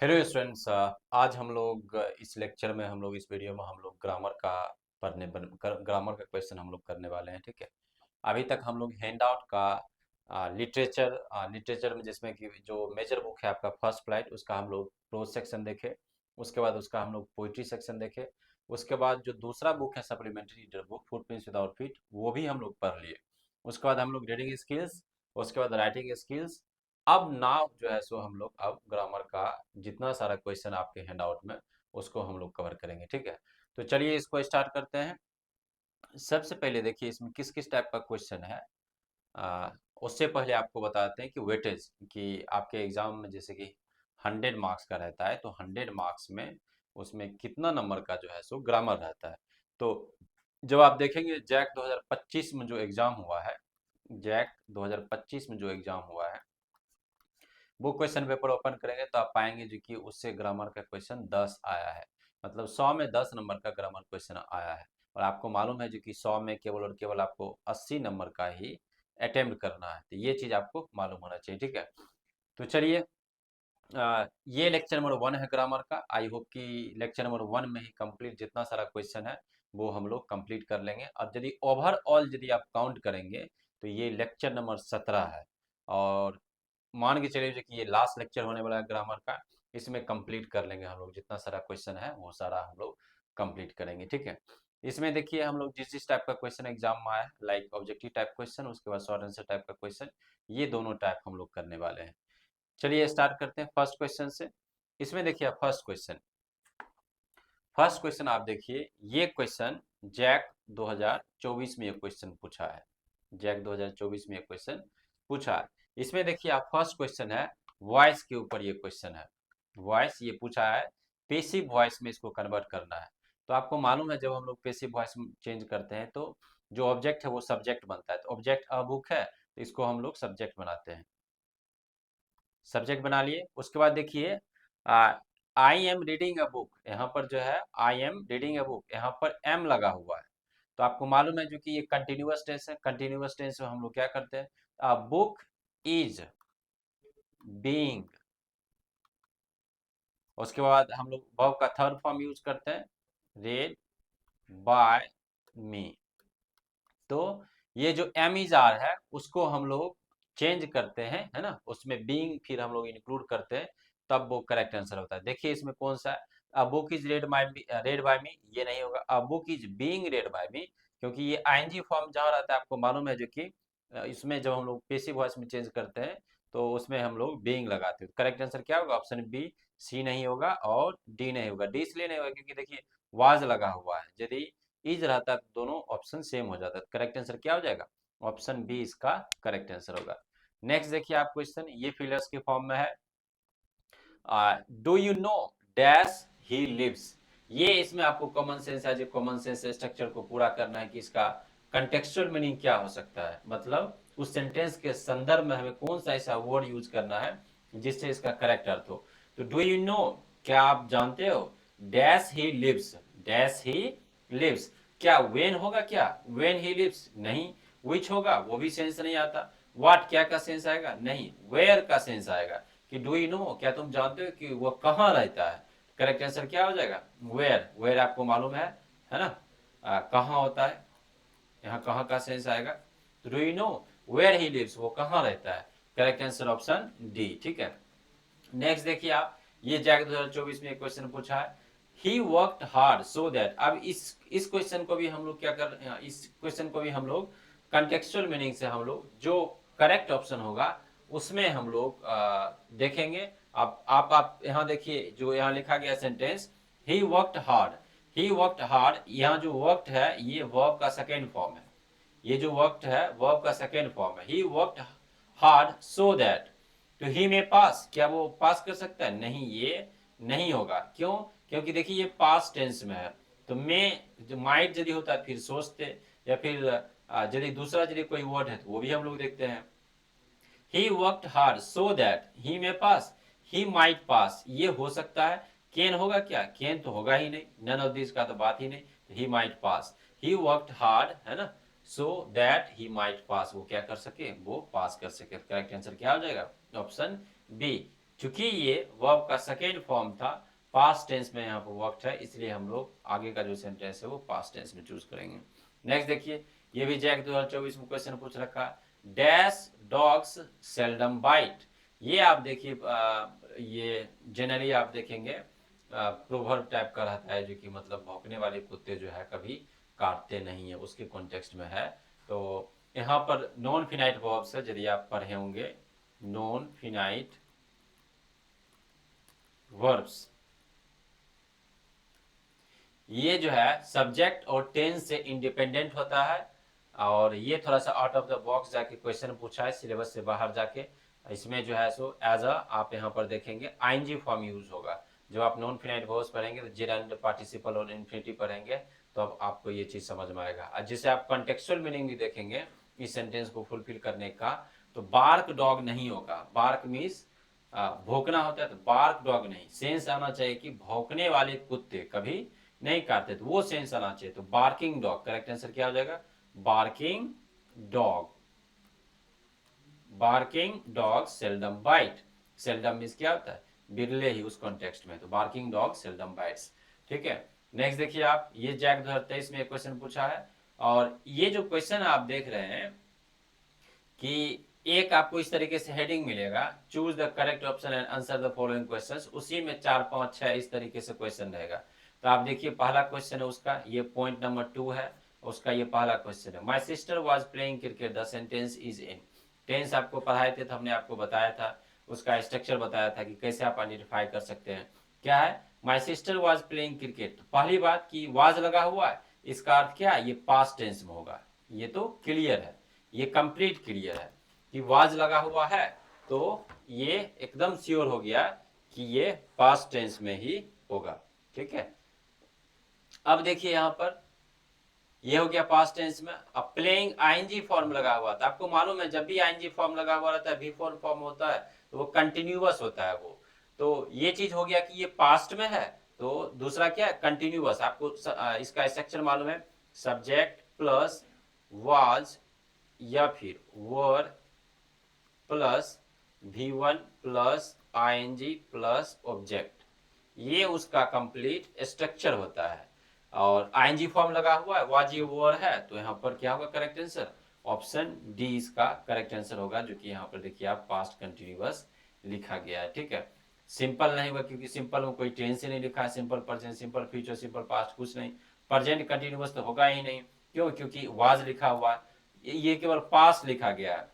Hello students, आज हम लोग इस लेक्चर में इस वीडियो में हम लोग ग्रामर का ग्रामर का क्वेश्चन हम लोग करने वाले हैं। ठीक है। अभी तक हम लोग हैंड आउट का लिटरेचर में जिसमें कि जो मेजर बुक है आपका फर्स्ट फ्लाइट, उसका हम लोग प्रोज सेक्शन देखे। उसके बाद उसका हम लोग पोइट्री सेक्शन देखे। उसके बाद जो दूसरा बुक है supplementary reader book footprints without feet, वो भी हम लोग पढ़ लिए। उसके बाद हम लोग रीडिंग स्किल्स, उसके बाद राइटिंग स्किल्स। अब नाउ जो है सो हम लोग अब ग्रामर का जितना सारा क्वेश्चन आपके हैंड आउट में, उसको हम लोग कवर करेंगे। ठीक है। तो चलिए इसको स्टार्ट करते हैं। सबसे पहले देखिए इसमें किस किस टाइप का क्वेश्चन है। आ, उससे पहले आपको बताते हैं कि वेटेज, कि आपके एग्जाम में जैसे कि 100 मार्क्स का रहता है, तो 100 मार्क्स में उसमें कितना नंबर का जो है सो ग्रामर रहता है। तो जब आप देखेंगे जैक 2025 में जो एग्जाम हुआ है, जैक 2025 में जो एग्जाम हुआ है, वो क्वेश्चन पेपर ओपन करेंगे तो आप पाएंगे जो कि उससे ग्रामर का क्वेश्चन 10 आया है। मतलब 100 में 10 नंबर का ग्रामर क्वेश्चन आया है। और आपको मालूम है जो कि 100 में केवल और केवल आपको 80 नंबर का ही अटेम्प्ट करना है। तो ये चीज आपको मालूम होना चाहिए। ठीक है। तो चलिए, ये लेक्चर नंबर 1 है ग्रामर का। आई होप कि लेक्चर नंबर 1 में ही कंप्लीट जितना सारा क्वेश्चन है वो हम लोग कंप्लीट कर लेंगे। और यदि ओवरऑल यदि आप काउंट करेंगे तो ये लेक्चर नंबर 17 है। और मान के चलिए जो कि ये लास्ट लेक्चर होने वाला है ग्रामर का। इसमें कंप्लीट कर लेंगे हम लोग, जितना सारा क्वेश्चन है वो सारा हम लोग कंप्लीट करेंगे। ठीक है। इसमें देखिए हम लोग जिस जिस टाइप का क्वेश्चन एग्जाम में आया, लाइक ऑब्जेक्टिव टाइप क्वेश्चन, उसके बाद शॉर्ट आंसर टाइप का क्वेश्चन, ये दोनों टाइप हम लोग करने वाले हैं। चलिए स्टार्ट करते हैं फर्स्ट क्वेश्चन से। इसमें देखिए फर्स्ट क्वेश्चन आप देखिए। ये क्वेश्चन जैक 2024 में ये क्वेश्चन पूछा है। जैक 2024 में ये क्वेश्चन पूछा है। इसमें देखिए आप फर्स्ट क्वेश्चन है वॉइस के ऊपर, ये क्वेश्चन है वॉइस, ये पूछा है पेसिव वॉइस में इसको कन्वर्ट करना है। तो आपको मालूम है जब हम लोग पेसिव वॉइस चेंज करते हैं तो जो ऑब्जेक्ट है वो सब्जेक्ट बनता है। तो ऑब्जेक्ट अ बुक है, तो इसको हम लोग सब्जेक्ट बनाते हैं। सब्जेक्ट बना लिए। उसके बाद देखिए I am reading a book, यहाँ पर जो है I am reading a book, यहाँ पर एम लगा हुआ है। तो आपको मालूम है जो कि ये कंटिन्यूअस टेंस है। कंटिन्यूअस टेंस में हम लोग क्या करते हैं, बुक इज बीइंग। उसके बाद हम लोग वर्ब का थर्ड फॉर्म यूज करते हैं, रेड बाय मी। तो ये जो एम इज आर है उसको हम लोग चेंज करते हैं, है ना, उसमें बीइंग फिर हम लोग इंक्लूड करते हैं, तब वो करेक्ट आंसर होता है। देखिए इसमें कौन सा है, a book is read by me, ये नहीं होगा। A book is being read by me, क्योंकि ये आईएनजी फॉर्म जहाँ रहता है आपको मालूम है जो कि इसमें जब हम लोग पेसिव वॉइस में चेंज करते हैं तो उसमें हम लोग बीइंग लगाते हैं। करेक्ट आंसर क्या होगा, ऑप्शन बी, सी नहीं होगा और डी नहीं होगा। डी इसलिए नहीं होगा क्योंकि देखिए वाज लगा हुआ है। यदि इज रहता तो दोनों ऑप्शन सेम हो जाता है। करेक्ट आंसर क्या हो जाएगा, ऑप्शन बी इसका करेक्ट आंसर होगा। नेक्स्ट देखिए आप क्वेश्चन, ये फिलर्स के फॉर्म में है। Do you know dash he lives. ये इसमें आपको कॉमन सेंस है, जो कॉमन सेंस स्ट्रक्चर को पूरा करना है कि इसका कंटेक्चुअल मीनिंग क्या हो सकता है। मतलब उस सेंटेंस के संदर्भ में हमें कौन सा ऐसा वर्ड यूज करना है जिससे इसका करेक्ट अर्थ हो। तो डू यू नो, क्या आप जानते हो, dash he lives, dash he lives, क्या वेन होगा, क्या वेन ही लिव्स नहीं। विच होगा, वो भी सेंस नहीं आता। व्हाट, क्या का सेंस आएगा, नहीं। वेयर का सेंस आएगा कि डू यू नो, क्या तुम जानते हो कि वो कहाँ रहता है। करेक्ट आंसर क्या हो जाएगा, वेयर। वेयर आपको मालूम है ना, कहाँ होता है, यहाँ कहाँ का सेंस आएगा। तो do you know where he lives, वो कहाँ रहता है। Correct answer option D. ठीक है। नेक्स्ट देखिए आप, ये जैक 2024 में एक क्वेश्चन पूछा है, ही वर्कड हार्ड सो दैट। अब इस क्वेश्चन को भी हम लोग क्या कर, इस क्वेश्चन को भी हम लोग कंटेक्चुअल मीनिंग से हम लोग जो करेक्ट ऑप्शन होगा उसमें हम लोग देखेंगे। आप यहाँ देखिए जो यहाँ लिखा गया सेंटेंस, ही वर्कड हार्ड, ही वर्कड हार्ड, यहाँ जो वर्कड है ये वर्ब का सेकेंड फॉर्म है। ये जो वर्कड है वर्ब का सेकेंड फॉर्म है। ही वर्कड हार्ड सो दैट, तो ही में पास, क्या वो पास कर सकता है, नहीं, ये नहीं होगा। क्यों, क्योंकि देखिए ये पास टेंस में है। तो मैं जो माइट यदि होता है फिर सोचते, या फिर यदि दूसरा यदि कोई वर्ड है तो वो भी हम लोग देखते हैं। He worked hard so that, he may pass, he might पास, ये हो सकता है। कैन होगा, क्या कैन तो होगा ही नहीं, नन ऑफ दिस का तो बात ही नहीं। He might pass, he worked hard, है ना, सो दैट ही माइट पास, वो क्या कर सके, वो पास कर सके। करेक्ट आंसर क्या हो जाएगा, ऑप्शन बी, चूंकि ये वर्ब का सेकेंड फॉर्म था, पास्ट टेंस में यहाँ पर वर्क्ड है, इसलिए हम लोग आगे का जो सेंटेंस है वो पास्ट टेंस में चूज करेंगे। नेक्स्ट देखिए, ये भी जैक 2024 में क्वेश्चन पूछ रखा, डैश डॉग्स सेल्डम बाइट। ये आप देखिए, ये जनरली आप देखेंगे प्रोवर्ब टाइप का रहता है, जो कि मतलब भौंकने वाले कुत्ते जो है कभी काटते नहीं है, उसके कॉन्टेक्स्ट में है। तो यहाँ पर नॉन फिनाइट वर्ब्स है, यदि आप पढ़े होंगे, नॉन फिनाइट वर्ब्स, ये जो है सब्जेक्ट और टेंस से इंडिपेंडेंट होता है। और ये थोड़ा सा आउट ऑफ द बॉक्स जाके क्वेश्चन पूछा है, सिलेबस से बाहर जाके। इसमें जो है सो एज अ आप यहाँ पर देखेंगे आईएनजी फॉर्म यूज होगा। जब आप नॉन फिनाइट वर्ब्स पढ़ेंगे तो जेरेंड पार्टिसिपल और इन्फिनिटिव पढ़ेंगे, तो अब आपको ये चीज समझ में आएगा। और जिसे आप कॉन्टेक्चुअल मीनिंग भी देखेंगे इस सेंटेंस को फुलफिल करने का, तो बार्क डॉग नहीं होगा। बार्क मीन्स भौंकना होता है, तो बार्क डॉग नहीं, सेंस आना चाहिए कि भौंकने वाले कुत्ते कभी नहीं काटते, तो वो सेंस आना चाहिए। तो बार्किंग डॉग, करेक्ट आंसर क्या हो जाएगा, barking dog. Barking dog seldom bite. Seldom means क्या होता है, बिरले ही उस कॉन्टेक्स्ट में, तो बार्किंग डॉग सेल्डम बाइट्स। ठीक है, नेक्स्ट देखिए आप, ये जैक 2023 में एक क्वेश्चन पूछा है। और ये जो क्वेश्चन आप देख रहे हैं कि एक आपको इस तरीके से हेडिंग मिलेगा, choose the correct option and answer the following questions. उसी में 4 5 6 इस तरीके से क्वेश्चन रहेगा। तो आप देखिए, पहला क्वेश्चन है उसका, ये पॉइंट नंबर 2 है उसका, ये पहला क्वेश्चन है, my sister was playing cricket, the sentence is in. Tense आपको पढ़ाए थे, तो हमने आपको बताया था, उसका स्ट्रक्चर बताया था कि कैसे आप आइडेंटिफाई कर सकते हैं। क्या है, my sister was playing cricket. पहली बात कि वाज लगा हुआ है, इसका अर्थ क्या है, ये पास्ट टेंस में होगा। ये तो क्लियर है, ये कंप्लीट क्लियर है कि वाज लगा हुआ है, तो ये एकदम श्योर हो गया कि ये पास्ट टेंस में ही होगा। ठीक है, अब देखिए यहां पर ये हो गया पास्ट टेंस में। अब प्लेइंग आईएनजी फॉर्म लगा हुआ था, आपको मालूम है जब भी आईएनजी फॉर्म लगा हुआ रहता है, वी फॉर्म होता है, तो वो कंटिन्यूअस होता है वो। तो ये चीज हो गया कि ये पास्ट में है। तो दूसरा क्या है, कंटिन्यूअस। आपको इसका स्ट्रक्चर मालूम है, सब्जेक्ट प्लस वाज या फिर were plus V1 plus ING plus object, ये उसका कंप्लीट स्ट्रक्चर होता है। और आईएनजी फॉर्म लगा हुआ है, वाज ये वर है, तो यहाँ पर क्या होगा करेक्ट आंसर, ऑप्शन डी इसका करेक्ट आंसर होगा, जो कि यहाँ पर देखिए आप पास्ट कंटिन्यूअस लिखा गया है। ठीक है, सिंपल नहीं हुआ, क्योंकि सिंपल में कोई टेंस ही नहीं लिखा है, simple present, simple future, simple past, कुछ नहीं। प्रेजेंट कंटिन्यूअस तो होगा ही नहीं, क्यों, क्योंकि वाज लिखा हुआ है, ये केवल पास्ट लिखा गया है।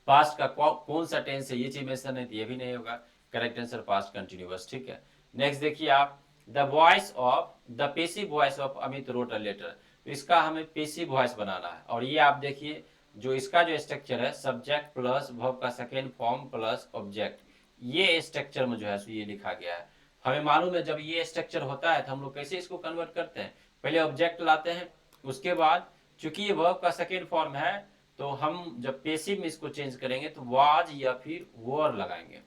पास्ट का कौन सा टेंस है ये चीज मेंशन नहीं थी, ये भी नहीं होगा। Correct answer past continuous. ठीक है, नेक्स्ट देखिए आप, the voice of, the passive voice of Amit wrote a letter. तो इसका हमें पेसिव वॉइस बनाना है। और ये आप देखिए, जो इसका जो स्ट्रक्चर है, सब्जेक्ट प्लस वर्ब का सेकेंड फॉर्म प्लस ऑब्जेक्ट, ये स्ट्रक्चर में जो है ये लिखा गया है। हमें मालूम है जब ये स्ट्रक्चर होता है तो हम लोग कैसे इसको कन्वर्ट करते हैं, पहले ऑब्जेक्ट लाते हैं, उसके बाद चूंकि ये वर्ब का सेकेंड फॉर्म है, तो हम जब पेसिव में इसको चेंज करेंगे तो वाज या फिर वर लगाएंगे,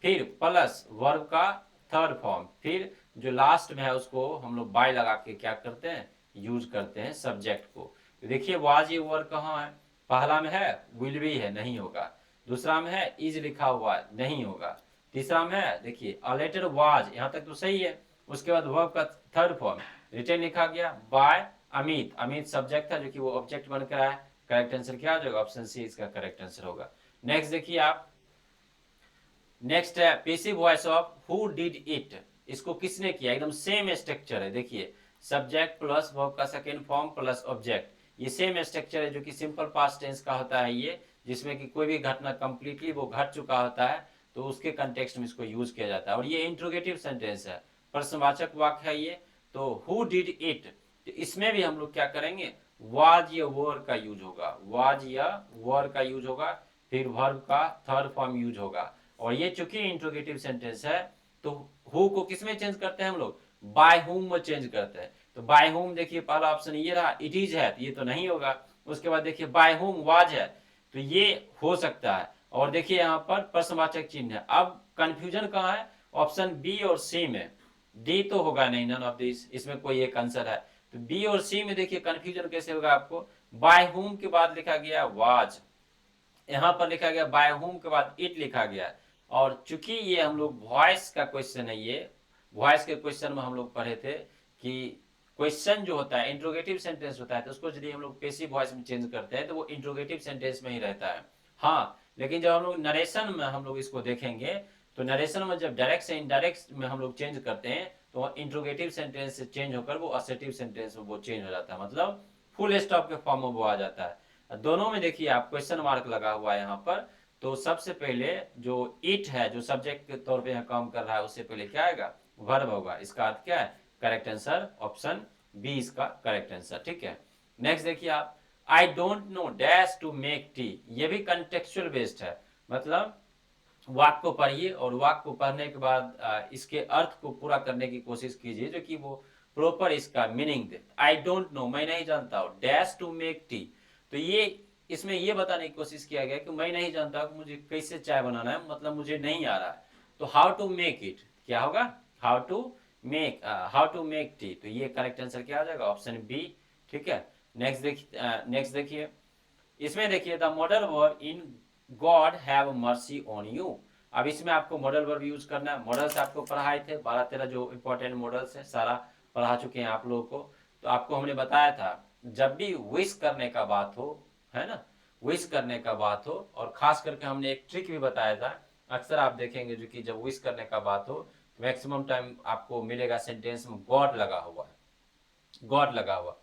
फिर प्लस वर्ब का थर्ड फॉर्म, फिर जो लास्ट में है उसको हम लोग बाय लगा के क्या करते हैं, यूज करते हैं सब्जेक्ट को। तो देखिए वाज ये वर कहाँ है, पहला में है विल बी है, नहीं होगा। दूसरा में है इज लिखा हुआ है, नहीं होगा। तीसरा में है देखिए अ लेटर वाज, यहाँ तक तो सही है। उसके बाद वर्ब का थर्ड फॉर्म रिटर्न लिखा गया बाय अमित, अमित सब्जेक्ट था जो कि वो ऑब्जेक्ट बनकर आया। करेक्ट आंसर क्या हो जाएगा, ऑप्शन सी इसका करेक्ट आंसर होगा। नेक्स्ट देखिए आप, नेक्स्ट है passive voice of who did it. इसको किसने किया, एकदम सेम स्ट्रक्चर है। देखिए सब्जेक्ट प्लस वर्ब का सेकेंड फॉर्म प्लस ऑब्जेक्ट, ये सेम स्ट्रक्चर है जो कि सिंपल पास्ट टेंस का होता है ये, जिसमें कि कोई भी घटना कंप्लीटली वो घट चुका होता है, तो उसके कंटेक्स्ट में इसको यूज किया जाता है। और ये इंट्रोगेटिव सेंटेंस है, प्रश्नवाचक वाक्य है ये। तो हु डिड इट, तो इसमें भी हम लोग क्या करेंगे, वाज या वर का यूज होगा, वाज या वर का यूज होगा, फिर वर्ब का थर्ड फॉर्म यूज होगा। और ये चूंकि इंट्रोगेटिव सेंटेंस है, तो हु को किस में चेंज करते हैं हम लोग, बाय हुम में चेंज करते हैं। तो बाय हुम देखिए पहला ऑप्शन ये रहा, इट इज है, तो ये तो नहीं होगा। उसके बाद देखिए बाय हुम वाज है, तो ये हो सकता है। और देखिए यहाँ पर प्रश्नवाचक चिन्ह है। अब कंफ्यूजन कहाँ है, ऑप्शन बी और सी में। डी तो होगा नहीं, नन ऑफ दिस, इसमें कोई एक आंसर है। तो बी और सी में देखिए कंफ्यूजन कैसे होगा आपको, बाय हुम के बाद लिखा गया वाज, यहाँ पर लिखा गया बाय होम के बाद इट लिखा गया, और चूंकि ये हम लोग वॉइस का क्वेश्चन है, ये वॉइस के क्वेश्चन में हम लोग पढ़े थे कि क्वेश्चन जो होता है इंट्रोगेटिव सेंटेंस होता है, तो उसको यदि हम लोग पेसिव वॉइस में चेंज करते हैं तो वो इंट्रोगेटिव सेंटेंस में ही रहता है। हाँ, लेकिन जब हम लोग नरेशन में हम लोग इसको देखेंगे तो नरेशन में जब डायरेक्ट से इनडायरेक्ट में हम लोग चेंज करते हैं तो वो इंट्रोगेटिव सेंटेंस से चेंज होकर वो असर्टिव सेंटेंस में वो चेंज हो जाता है, मतलब फुल स्टॉप के फॉर्म में वो आ जाता है। दोनों में देखिए आप क्वेश्चन मार्क लगा हुआ है यहाँ पर, तो सबसे पहले जो इट है जो सब्जेक्ट के तौर पे यहाँ काम कर रहा है उससे पहले क्या आएगा, वर्ब होगा। इसका अर्थ क्या है, करेक्ट आंसर ऑप्शन बी इसका करेक्ट आंसर। ठीक है, नेक्स्ट देखिए आप, I don't know dash to make tea, ये भी कंटेक्चुअल बेस्ड है, मतलब वाक्य को पढ़िए और वाक्य को पढ़ने के बाद इसके अर्थ को पूरा करने की कोशिश कीजिए जो कि वो प्रॉपर इसका meaning they. I don't no, मैं नहीं जानता हूँ, डैश टू मेक टी, तो ये इसमें ये बताने की कोशिश किया गया कि मैं नहीं जानता कि मुझे कैसे चाय बनाना है, मतलब मुझे नहीं आ रहा है। तो हाउ टू मेक इट क्या होगा, हाउ टू मेक टी, तो ये करेक्ट आंसर क्या आ जाएगा, ऑप्शन बी। ठीक है, नेक्स्ट देखिए, इसमें देखिए the modal verb in God have mercy on you. अब इसमें आपको मॉडल वर्ब यूज करना है। मॉडल्स आपको पढ़ाए थे 12-13 जो इंपॉर्टेंट मॉडल्स है सारा पढ़ा चुके हैं आप लोगों को। तो आपको हमने बताया था जब भी विश करने का बात हो, है ना, विश करने का बात हो, और खास करके हमने एक ट्रिक भी बताया था। अक्सर आप देखेंगे जो कि जब विश करने का बात हो मैक्सिमम टाइम आपको मिलेगा सेंटेंस में गॉड लगा हुआ है, गॉड लगा हुआ।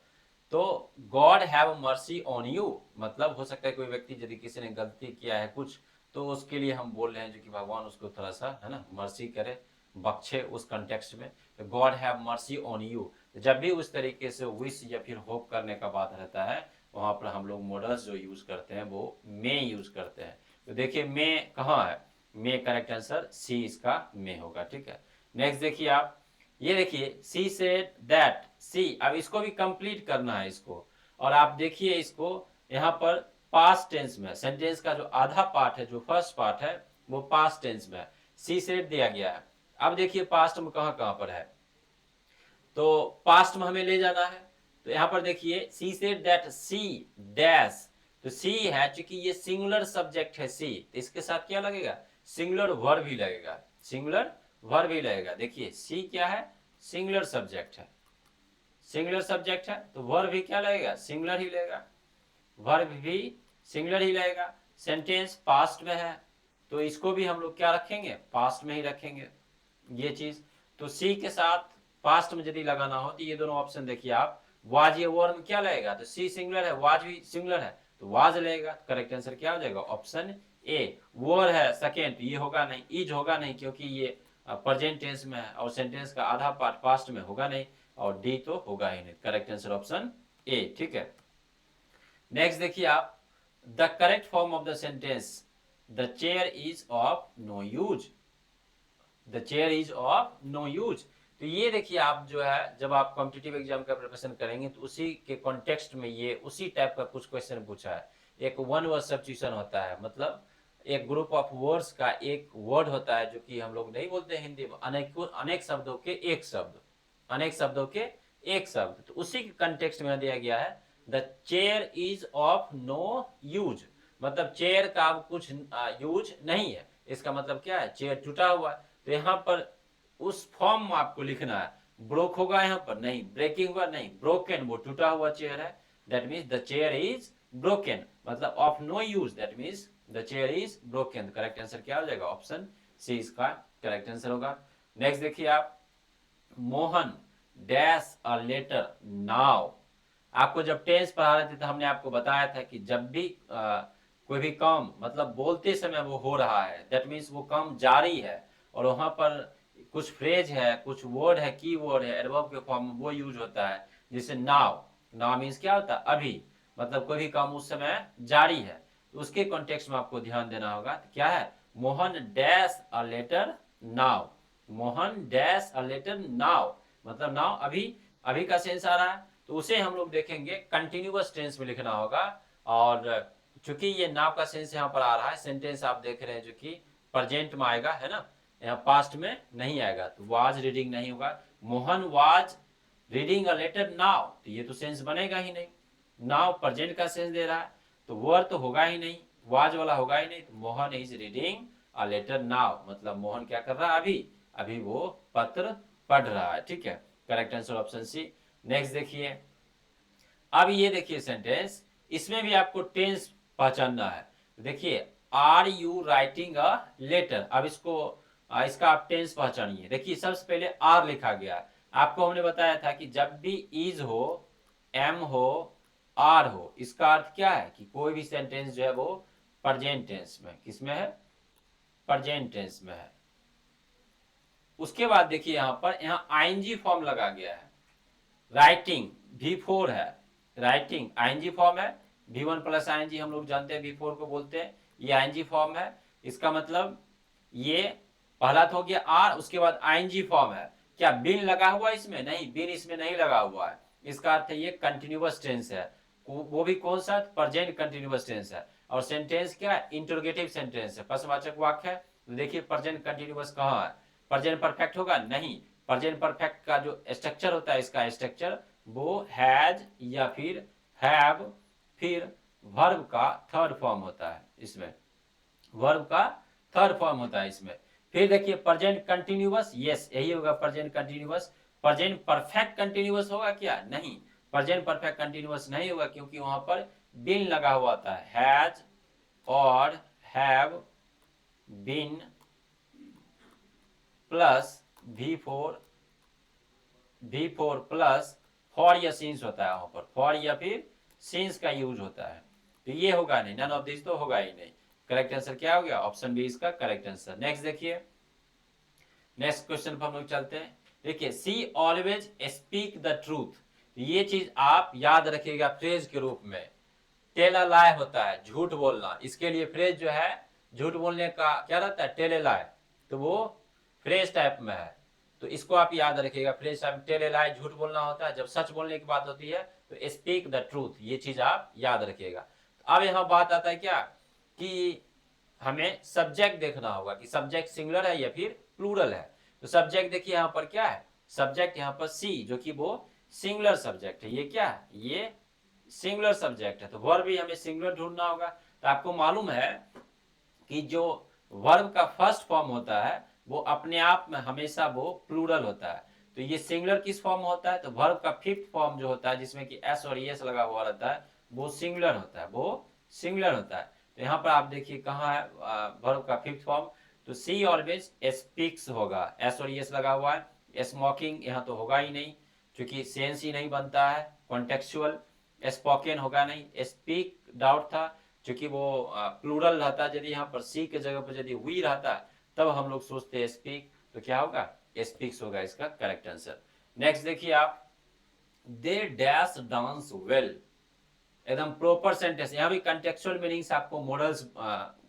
तो God have mercy on you, मतलब हो सकता है कोई व्यक्ति यदि किसी ने गलती किया है कुछ, तो उसके लिए हम बोल रहे हैं जो कि भगवान उसको थोड़ा सा है ना मर्सी करे, बख्शे उस कंटेक्स्ट में। तो God have mercy on you, जब भी उस तरीके से विश या फिर होप करने का बात रहता है वहां पर हम लोग मॉडल्स जो यूज करते हैं वो मे यूज करते हैं। तो देखिए मे कहाँ है, मे करेक्ट आंसर सी इसका मे होगा। ठीक है, नेक्स्ट देखिए आप, ये देखिए सी सेड दैट, सी अब इसको भी कंप्लीट करना है इसको, और आप देखिए इसको यहाँ पर पास्ट टेंस में, सेंटेंस का जो आधा पार्ट है जो फर्स्ट पार्ट है वो पास्ट टेंस में सी सेड दिया गया है। अब देखिए पास्ट में कहाँ कहाँ पर है, तो पास्ट में हमें ले जाना है। तो यहाँ पर देखिए she said that she dash, तो सी है चूंकि ये सिंगुलर सब्जेक्ट है सी, तो इसके साथ क्या लगेगा, सिंगुलर वर्ब भी लगेगा, सिंगुलर वर्ब भी लगेगा। देखिए सी क्या है, सिंगुलर सब्जेक्ट है, सिंगुलर सब्जेक्ट है तो वर्ब भी क्या लगेगा, सिंगुलर ही लगेगा, वर्ब भी सिंगुलर ही लगेगा। सेंटेंस पास्ट में है तो इसको भी हम लोग क्या रखेंगे, पास्ट में ही रखेंगे ये चीज। तो सी के साथ पास्ट में यदि लगाना हो तो ये दोनों ऑप्शन देखिए आप, वाज ये वर में क्या लगेगा, तो सी सिंगुलर है वाज भी सिंगुलर है तो वाज लगेगा। करेक्ट आंसर क्या हो जाएगा, ऑप्शन ए। वॉर है सेकेंड, ये होगा नहीं, इज होगा नहीं क्योंकि ये प्रेजेंट टेंस में है और सेंटेंस का आधा पार्ट पास्ट में होगा नहीं, और डी तो होगा ही नहीं। Correct answer option A. ठीक है, नेक्स्ट देखिए आप, the correct form of the sentence, the chair is of no use, the chair is of no use. तो ये देखिए आप जो है जब आप कॉम्पिटिटिव एग्जाम का प्रिपरेशन करेंगे तो उसी के कॉन्टेक्स्ट में ये उसी टाइप का कुछ क्वेश्चन पूछा है। एक वन वर्ड सब्स्टिट्यूशन होता है, मतलब एक ग्रुप ऑफ वर्ड्स का एक वर्ड होता है जो कि हम लोग नहीं बोलते हिंदी में, अनेक शब्दों के एक शब्द, अनेक शब्दों के एक शब्द, तो उसी के कंटेक्स्ट में दिया गया है the chair is of no use, मतलब चेयर का अब कुछ यूज नहीं है, इसका मतलब क्या है, चेयर टूटा हुआ है। तो यहाँ पर उस फॉर्म में आपको लिखना है, ब्रोक होगा यहाँ पर नहीं, ब्रेकिंग होगा नहीं, ब्रोकन वो टूटा हुआ चेयर है, that means the chair is broken, मतलब of no use, that means the chair is broken. Correct answer क्या हो जाएगा, ऑप्शन सी इसका करेक्ट आंसर होगा। नेक्स्ट देखिए आप, Mohan dash a letter now. आपको जब टेंस पढ़ा रहे थे तो हमने आपको बताया था कि जब भी कोई भी काम मतलब बोलते समय वो हो रहा है दैट मीन्स वो काम जारी है, और वहां पर कुछ फ्रेज है, कुछ वर्ड है, की वर्ड है, एडवर्ब के फॉर्म में वो यूज होता है। जैसे नाउ, नाउ मीन्स क्या होता है, अभी, मतलब कोई भी काम उस समय जारी है, तो उसके कॉन्टेक्स्ट में आपको ध्यान देना होगा। तो क्या है, Mohan dash a letter now, Mohan dash a letter now, मतलब नाउ अभी, अभी का सेंस आ रहा है, तो उसे हम लोग देखेंगे कंटिन्यूअस टेंस में लिखना होगा। और चूंकि ये नाउ का सेंस यहाँ पर आ रहा है, सेंटेंस आप देख रहे हैं जो कि प्रेजेंट में आएगा, है ना, यहाँ पास्ट में नहीं आएगा, तो वाज रीडिंग नहीं होगा। Mohan was reading a letter now, तो ये तो सेंस बनेगा ही नहीं, नाउ प्रेजेंट का सेंस दे रहा है तो वर्ड तो होगा ही नहीं, वाज वाला होगा ही नहीं, तो Mohan is reading a letter now, मतलब मोहन क्या कर रहा है अभी, अभी वो पत्र पढ़ रहा है, ठीक है। Correct answer option C. Next देखिए, अब ये देखिए सेंटेंस, इसमें भी आपको टेंस पहचानना है। देखिए, are you writing a letter, अब इसको इसका आप टेंस पहचानिए। देखिए सबसे पहले आर लिखा गया है। आपको हमने बताया था कि जब भी इज हो, एम हो, आर हो, इसका अर्थ क्या है कि कोई भी सेंटेंस जो है वो प्रेजेंट टेंस में, किसमें है, प्रेजेंट टेंस में है। उसके बाद देखिए यहां पर, यहां आईएनजी फॉर्म लगा गया है। राइटिंग V4 है, राइटिंग आईएनजी फॉर्म है। V1 प्लस आईएनजी हम लोग जानते हैं V4 को बोलते हैं, ये आईएनजी फॉर्म है। इसका मतलब ये पहला तो हो गया आर, उसके बाद आईएनजी फॉर्म है। क्या बिन लगा हुआ इसमें, नहीं, बिन इसमें नहीं लगा हुआ है। इसका अर्थ है ये कंटिन्यूअस टेंस है, वो भी कौन सा, प्रेजेंट कंटिन्यूअस टेंस है। और सेंटेंस क्या है, इंटरोगेटिव सेंटेंस है, प्रश्नवाचक वाक्य है। तो देखिए प्रेजेंट कंटिन्यूअस कहाँ है, प्रेजेंट परफेक्ट होगा, नहीं। प्रेजेंट परफेक्ट का जो स्ट्रक्चर होता है, इसका स्ट्रक्चर वो हैज या फिर हैव, फिर वर्ब का थर्ड फॉर्म होता है इसमें, वर्ब का थर्ड फॉर्म होता है इसमें। फिर देखिए प्रेजेंट कंटिन्यूअस, यस यही होगा present continuous. Present perfect continuous होगा क्या, नहीं, प्रेजेंट परफेक्ट कंटिन्यूअस नहीं होगा, क्योंकि वहां पर बिन लगा हुआ था, हैज और have been plus V4 plus for या सिंस होता है, वहां पर फॉर या फिर सिंस का यूज होता है। तो ये होगा नहीं, नन ऑफ दिस तो होगा ही नहीं। करेक्ट आंसर क्या हो गया, ऑप्शन बी इसका करेक्ट आंसर। नेक्स्ट देखिए, नेक्स्ट क्वेश्चन पर हम लोग चलते हैं। देखिए, सी ऑलवेज स्पीक द ट्रूथ, ये चीज आप याद रखिएगा फ्रेज के रूप में। टेल अ लाई होता है झूठ बोलना, इसके लिए फ्रेज जो है झूठ बोलने का क्या रहता है, टेल ए लाई, तो वो फ्रेज टाइप में है। तो इसको आप याद रखिएगा, फ्रेज टाइप, टेल ए लाई झूठ बोलना होता है, जब सच बोलने की बात होती है तो स्पीक द ट्रूथ, ये चीज आप याद रखिएगा। अब यहाँ बात आता है क्या, कि हमें सब्जेक्ट देखना होगा कि सब्जेक्ट सिंगुलर है या फिर प्लूरल है। तो सब्जेक्ट देखिए यहाँ पर क्या है, सब्जेक्ट यहाँ पर सी, जो कि वो सिंगुलर सब्जेक्ट है। ये क्या है, ये सिंगुलर सब्जेक्ट है, तो वर्ब भी हमें सिंगुलर ढूंढना होगा। तो आपको मालूम है कि जो वर्ब का फर्स्ट फॉर्म होता है वो अपने आप में हमेशा वो प्लूरल होता है। तो ये सिंगुलर किस फॉर्म में होता है, तो वर्ब का फिफ्थ फॉर्म जो होता है, जिसमें कि एस और एस लगा हुआ रहता है, वो सिंगुलर होता है, वो सिंगुलर होता है। तो यहाँ पर आप देखिए कहाँ है वर्ब का फिफ्थ फॉर्म, तो सी ऑलवेज स्पीक्स होगा, एस और एस लगा हुआ है। स्मोकिंग यहाँ तो होगा ही नहीं, क्योंकि सेंस ही नहीं बनता है, कॉन्टेक्चुअल। स्पोकन होगा नहीं, स्पीक डाउट था, क्योंकि वो प्लूरल रहता है। यदि यहाँ पर सी के जगह पर यदि वी रहता तब हम लोग सोचते स्पीक, तो क्या होगा, स्पीक्स होगा इसका करेक्ट आंसर। नेक्स्ट देखिए आप, दे डैश डांस वेल, एकदम प्रॉपर सेंटेंस। यहाँ भी कंटेक्चुअल मीनिंग्स आपको मॉडल्स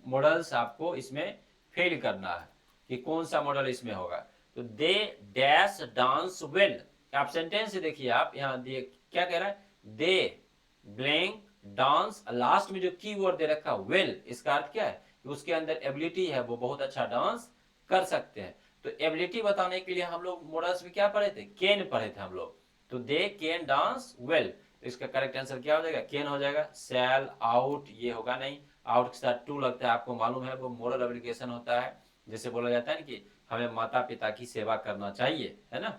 मॉडल्स आपको इसमें फिल करना है कि कौन सा मॉडल इसमें होगा। तो दे डैश डांस वेल, आप सेंटेंस देखिए, आप यहाँ दिए क्या कह रहा है, दे ब्लैंक डांस, लास्ट में जो की वर्ड दे रखा वेल, इसका अर्थ क्या है कि उसके अंदर एबिलिटी है, वो बहुत अच्छा डांस कर सकते हैं। तो एबिलिटी बताने के लिए हम लोग मॉडल्स में क्या पढ़े थे, कैन पढ़े थे हम लोग। तो दे कैन डांस वेल, तो इसका करेक्ट आंसर क्या हो जाएगा, कैन हो जाएगा। सेल आउट ये होगा नहीं, आउट के साथ टू लगता है, आपको मालूम है वो मोरल एप्लीकेशन होता है। जैसे बोला जाता है ना कि हमें माता पिता की सेवा करना चाहिए, है ना,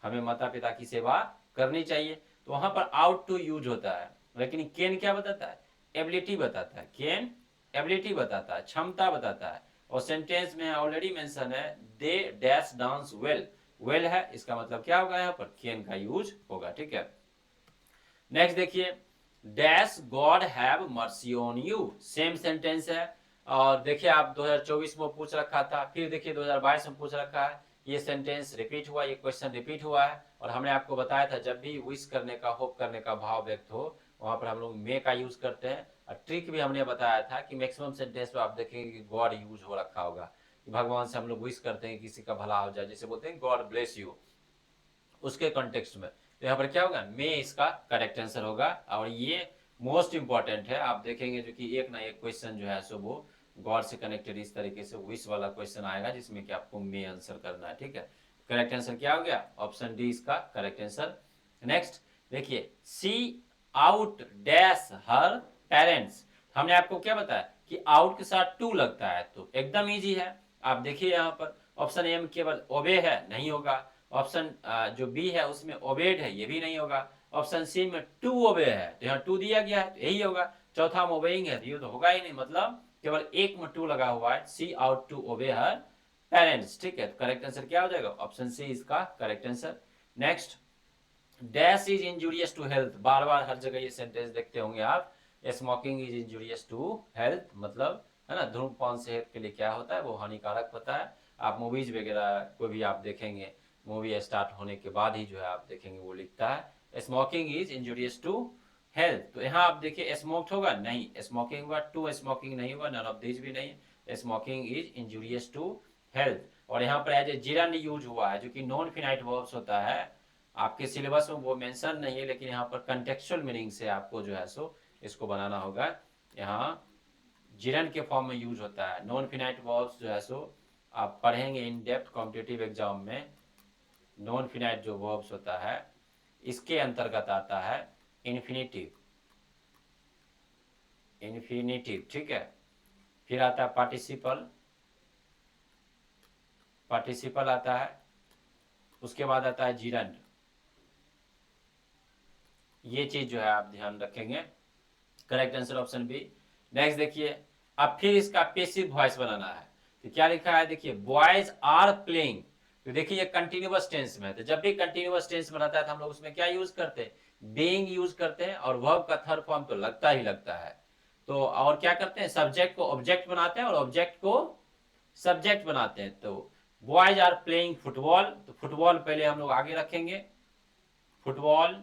हमें माता पिता की सेवा करनी चाहिए, तो वहां पर आउट टू यूज होता है। लेकिन कैन क्या बताता है, एबिलिटी बताता है, कैन एबिलिटी बताता है, क्षमता बताता है। और सेंटेंस में ऑलरेडी मेंशन है, they dash dance well, well है, इसका मतलब क्या होगा, यहाँ पर कैन का यूज होगा, ठीक है। नेक्स्ट देखिए, dash God have mercy on you, same sentence है। और देखिए आप 2024 में पूछ रखा था, फिर देखिए 2022 में पूछ रखा है, ये सेंटेंस रिपीट हुआ, ये क्वेश्चन रिपीट हुआ है। और हमने आपको बताया था जब भी विश करने का, होप करने का भाव व्यक्त हो, वहां पर हम लोग मे का यूज करते हैं। और ट्रिक भी हमने बताया था कि मैक्सिमम सेंटेंस में आप देखेंगे कि गॉड यूज हो रखा होगा, कि भगवान से हम लोग विश करते हैं किसी का भला हो जाए, जैसे बोलते हैं गॉड ब्लेस यू, उसके कॉन्टेक्स्ट में। तो यहाँ पर क्या होगा, मे इसका करेक्ट आंसर होगा। और ये मोस्ट इंपॉर्टेंट है, आप देखेंगे जो कि एक ना एक क्वेश्चन जो है सो वो गॉड से कनेक्टेड इस तरीके से विश वाला क्वेश्चन आएगा, जिसमें कि आपको मे आंसर करना है, ठीक है। करेक्ट आंसर क्या हो गया, ऑप्शन डी इसका करेक्ट आंसर। नेक्स्ट देखिए, सी आउट डैश हर पेरेंट्स, हमने आपको क्या बताया, कि आउट के साथ टू लगता है, तो एकदम इजी है। आप देखिए यहाँ पर ऑप्शन ए में केवल ओबे है, नहीं होगा। ऑप्शन जो बी है उसमें ओबेड है, ये भी नहीं होगा। ऑप्शन सी में टू ओबे है, तो यहाँ टू दिया गया है, तो यही होगा। चौथा में ओबेइंग है, तो ये तो होगा ही नहीं, मतलब केवल एक में टू लगा हुआ है, सी out to obey her parents. ठीक है, तो करेक्ट आंसर क्या हो जाएगा? ऑप्शन सी इसका correct answer. Next, dash is injurious to health. बार बार हर जगह ये सेंटेंस देखते होंगे आप, smoking is injurious to health, मतलब है ना, धूम्रपान सेहत के लिए क्या होता है, वो हानिकारक होता है। आप मूवीज वगैरह को भी आप देखेंगे, मूवी स्टार्ट होने के बाद ही जो है आप देखेंगे वो लिखता है smoking is injurious to health. तो यहाँ आप देखिए स्मोक्ड होगा, नहीं, स्मोकिंग होगा, टू स्मोकिंग नहीं होगा, नन ऑफ दिस भी नहीं। Smoking is injurious to health. और यहाँ पर एज ए जिरंड यूज हुआ है, जो कि नॉन फिनाइट वर्ब्स होता है। आपके सिलेबस में वो मेंशन नहीं है, लेकिन यहाँ पर कंटेक्चुअल मीनिंग से आपको जो है सो इसको बनाना होगा। यहाँ जिरन के फॉर्म में यूज होता है। नॉन फिनाइट वर्ब्स जो है सो आप पढ़ेंगे इन डेप्थ कॉम्पिटिटिव एग्जाम में। नॉन फिनाइट जो वर्ब्स होता है इसके अंतर्गत आता है इन्फिनेटिव। इन्फिनेटिव, ठीक है। फिर आता है पार्टिसिपल, पार्टिसिपल आता है। उसके बाद आता है जिरंड। ये चीज जो है आप ध्यान रखेंगे। Correct answer option B. Next देखिए, अब फिर इसका पेसिव वॉइस बनाना है। तो क्या लिखा है, देखिए बॉयज आर प्लेइंग। तो देखिए ये कंटिन्यूअस टेंस में है, तो जब भी कंटिन्यूअस टेंस बनाता है तो हम लोग उसमें क्या यूज करते हैं? बीइंग यूज करते हैं, और वर्ब का थर्ड फॉर्म तो लगता ही लगता है। तो और क्या करते हैं, सब्जेक्ट को ऑब्जेक्ट बनाते हैं और ऑब्जेक्ट को सब्जेक्ट बनाते हैं। तो बॉयज आर प्लेइंग फुटबॉल, तो फुटबॉल पहले हम लोग आगे रखेंगे। फुटबॉल,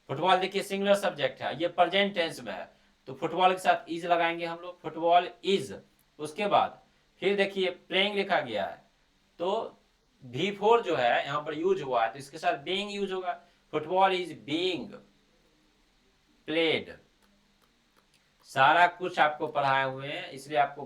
फुटबॉल देखिए सिंगुलर सब्जेक्ट है, ये प्रेजेंट टेंस में है, तो फुटबॉल के साथ इज लगाएंगे हम लोग, फुटबॉल इज। उसके बाद फिर देखिए प्लेइंग लिखा गया है, तो V4 जो है यहाँ पर यूज हुआ है, तो इसके साथ बीइंग यूज होगा। Football is being played. सारा कुछ आपको पढ़ाए हुए हैं, इसलिए आपको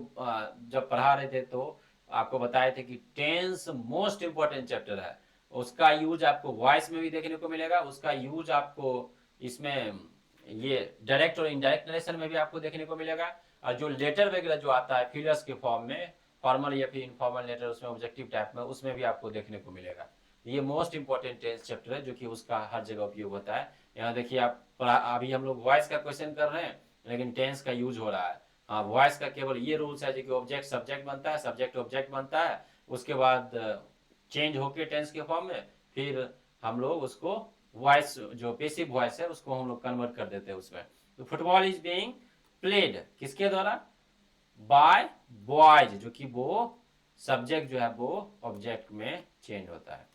जब पढ़ा रहे थे तो आपको बताए थे कि टेंस मोस्ट इंपोर्टेंट चैप्टर है। उसका यूज आपको वॉइस में भी देखने को मिलेगा, उसका यूज आपको इसमें ये डायरेक्ट और इनडायरेक्ट नरेशन में भी आपको देखने को मिलेगा। और जो लेटर वगैरह जो आता है फिलर्स के फॉर्म में, फॉर्मल या फिर इनफॉर्मल लेटर, उसमें ऑब्जेक्टिव टाइप में, उसमें भी आपको देखने को मिलेगा। ये मोस्ट इंपॉर्टेंट टेंस चैप्टर है, जो कि उसका हर जगह उपयोग होता है। यहाँ देखिए आप अभी हम लोग वॉइस का क्वेश्चन कर रहे हैं, लेकिन टेंस का यूज हो रहा है। हाँ, वॉइस का केवल ये रूल्स है कि ऑब्जेक्ट सब्जेक्ट बनता है, सब्जेक्ट ऑब्जेक्ट बनता है, उसके बाद चेंज होके टेंस के फॉर्म में, फिर हम लोग उसको वॉइस जो पेसिव वॉइस है उसको हम लोग कन्वर्ट कर देते हैं उसमें। तो फुटबॉल इज बीइंग प्लेड किसके द्वारा? बाय बॉयज, जो कि वो सब्जेक्ट जो है वो ऑब्जेक्ट में चेंज होता है।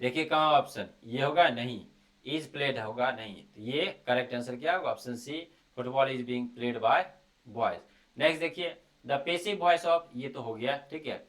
देखिए कहाँ ऑप्शन ये होगा, नहीं, इज प्लेड होगा नहीं, तो ये करेक्ट आंसर क्या होगा? Option C, football is being played by boys. Next देखिए, द पेसिव वॉइस ऑफ, ये तो हो गया, ठीक है।